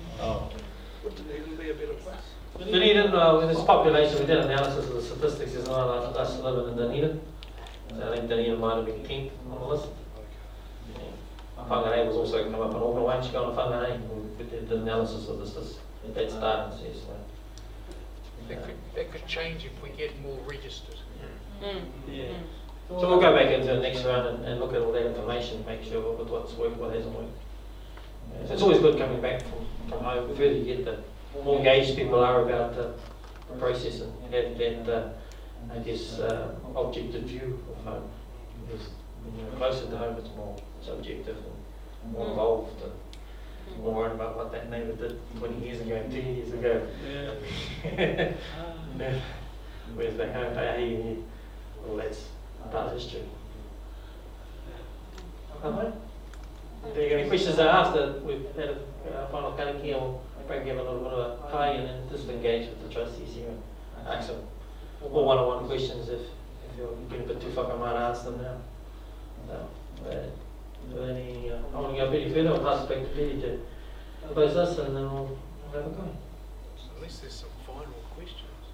[SPEAKER 3] Would Dunedin be a better place?
[SPEAKER 2] Dunedin, with this population, we did analysis of the statistics, there's not enough of us living in Dunedin. So I think Dunedin might have been 10th on the list. Whangarei was also come up on Auckland. Why don't you go on Whangarei? We did the analysis of this that start and says.
[SPEAKER 4] That could change if we get more registered.
[SPEAKER 2] Yeah. So we'll go back into the next round and look at all that information, make sure what's worked, what hasn't worked. So it's always good coming back from home. The further you get, the more engaged people are about the process and have that, I guess, objective view of home. Because when you're closer to home, it's more subjective and more involved and more worried about what that neighbour did 20 years ago, 2 years ago. Yeah. Whereas back home, well, that's part of history. Okay. If there are any questions after we've had a final kariki, I'll break give a little bit of a pie and then just engage with the trustees here and ask them more one-on-one questions if you're getting a bit too fucking mad, ask them now. So, I want to go a bit further, I'll pass it back to Petey to close us and then we'll have a go.
[SPEAKER 4] Unless there's some final questions.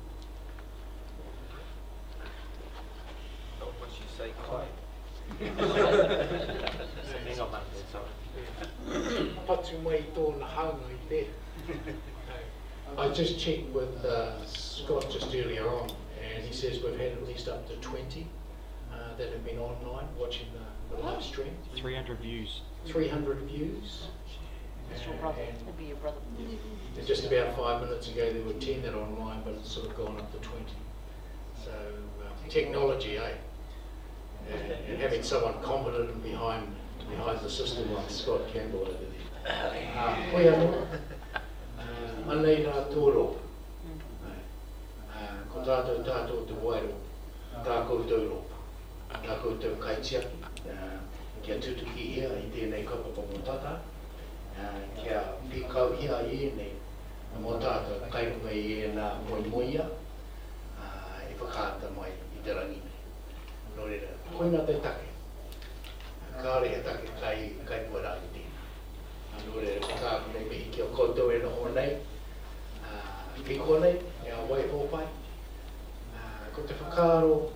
[SPEAKER 3] Not what you say, Kai.
[SPEAKER 4] Patu mai tōna hanga I te. I just checked with Scott just earlier on, and he says we've had at least up to 20 that have been online watching the live stream.
[SPEAKER 5] 300 views.
[SPEAKER 4] 300 views.
[SPEAKER 6] That's your brother. That'd be your brother.
[SPEAKER 4] And just about 5 minutes ago there were 10 that are online, but it's sort of gone up to 20. So technology, eh? And having someone competent and behind the system like Scott Campbell over there. Koe anō, anei rā tōro. Ko tātou te wairo, tā koutou ropa, tā koutou kaitiaki, kia tutuki hia I tēnei kaupapa mō tata, kia whikau hia I nei mō tātou kairunga I nā moimoia, I whakaata mai I te rangi nei. Nō reira, koina te take. Kāre he take kai puara I tēnā. Nō reira, ko tāku nei me hiki o koutou e noho nei. Whiko nei, e a wai hōpai. Ko te whakaaro,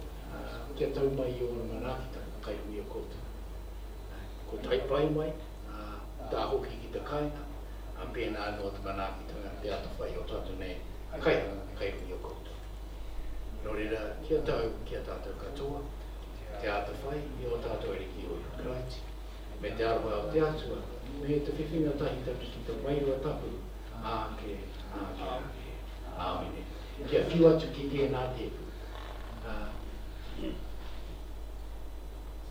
[SPEAKER 4] kia tau mai I ona manakita kai hui o koutou. Ko taipai mai, tā hoki ki te kainga. Pēnā no te manakitanga te ata whai o tātou nei kai hui o koutou. Nō reira, kia tātou katoa. Te ata whai, I o tātou e riki o Ukraiti. Me te arwa o te atua, me te whiwhinga tahi tatu ki te wairua tapu, āke. Āmine. Kia whiu atu ki tēnā tepu.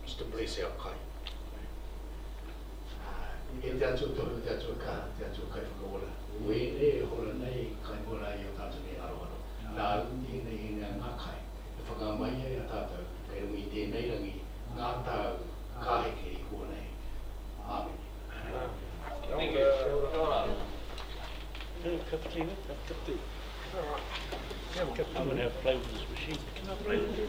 [SPEAKER 4] Just to bless our kai. E te atu tohu, te atu kā, te atu kai whakaora. Ue e hora nei, kai mora I o tātou nei aroaro. Nā uti nei ngā ngā kai. E whakamai e a tātou. Kei rungi tēnei rangi ngā tāu kāheke I kua nei. Āmine.
[SPEAKER 2] Thank you.
[SPEAKER 12] Cup of tea, cup of tea. All right. I'm going to have to play with this machine. Can I play with it?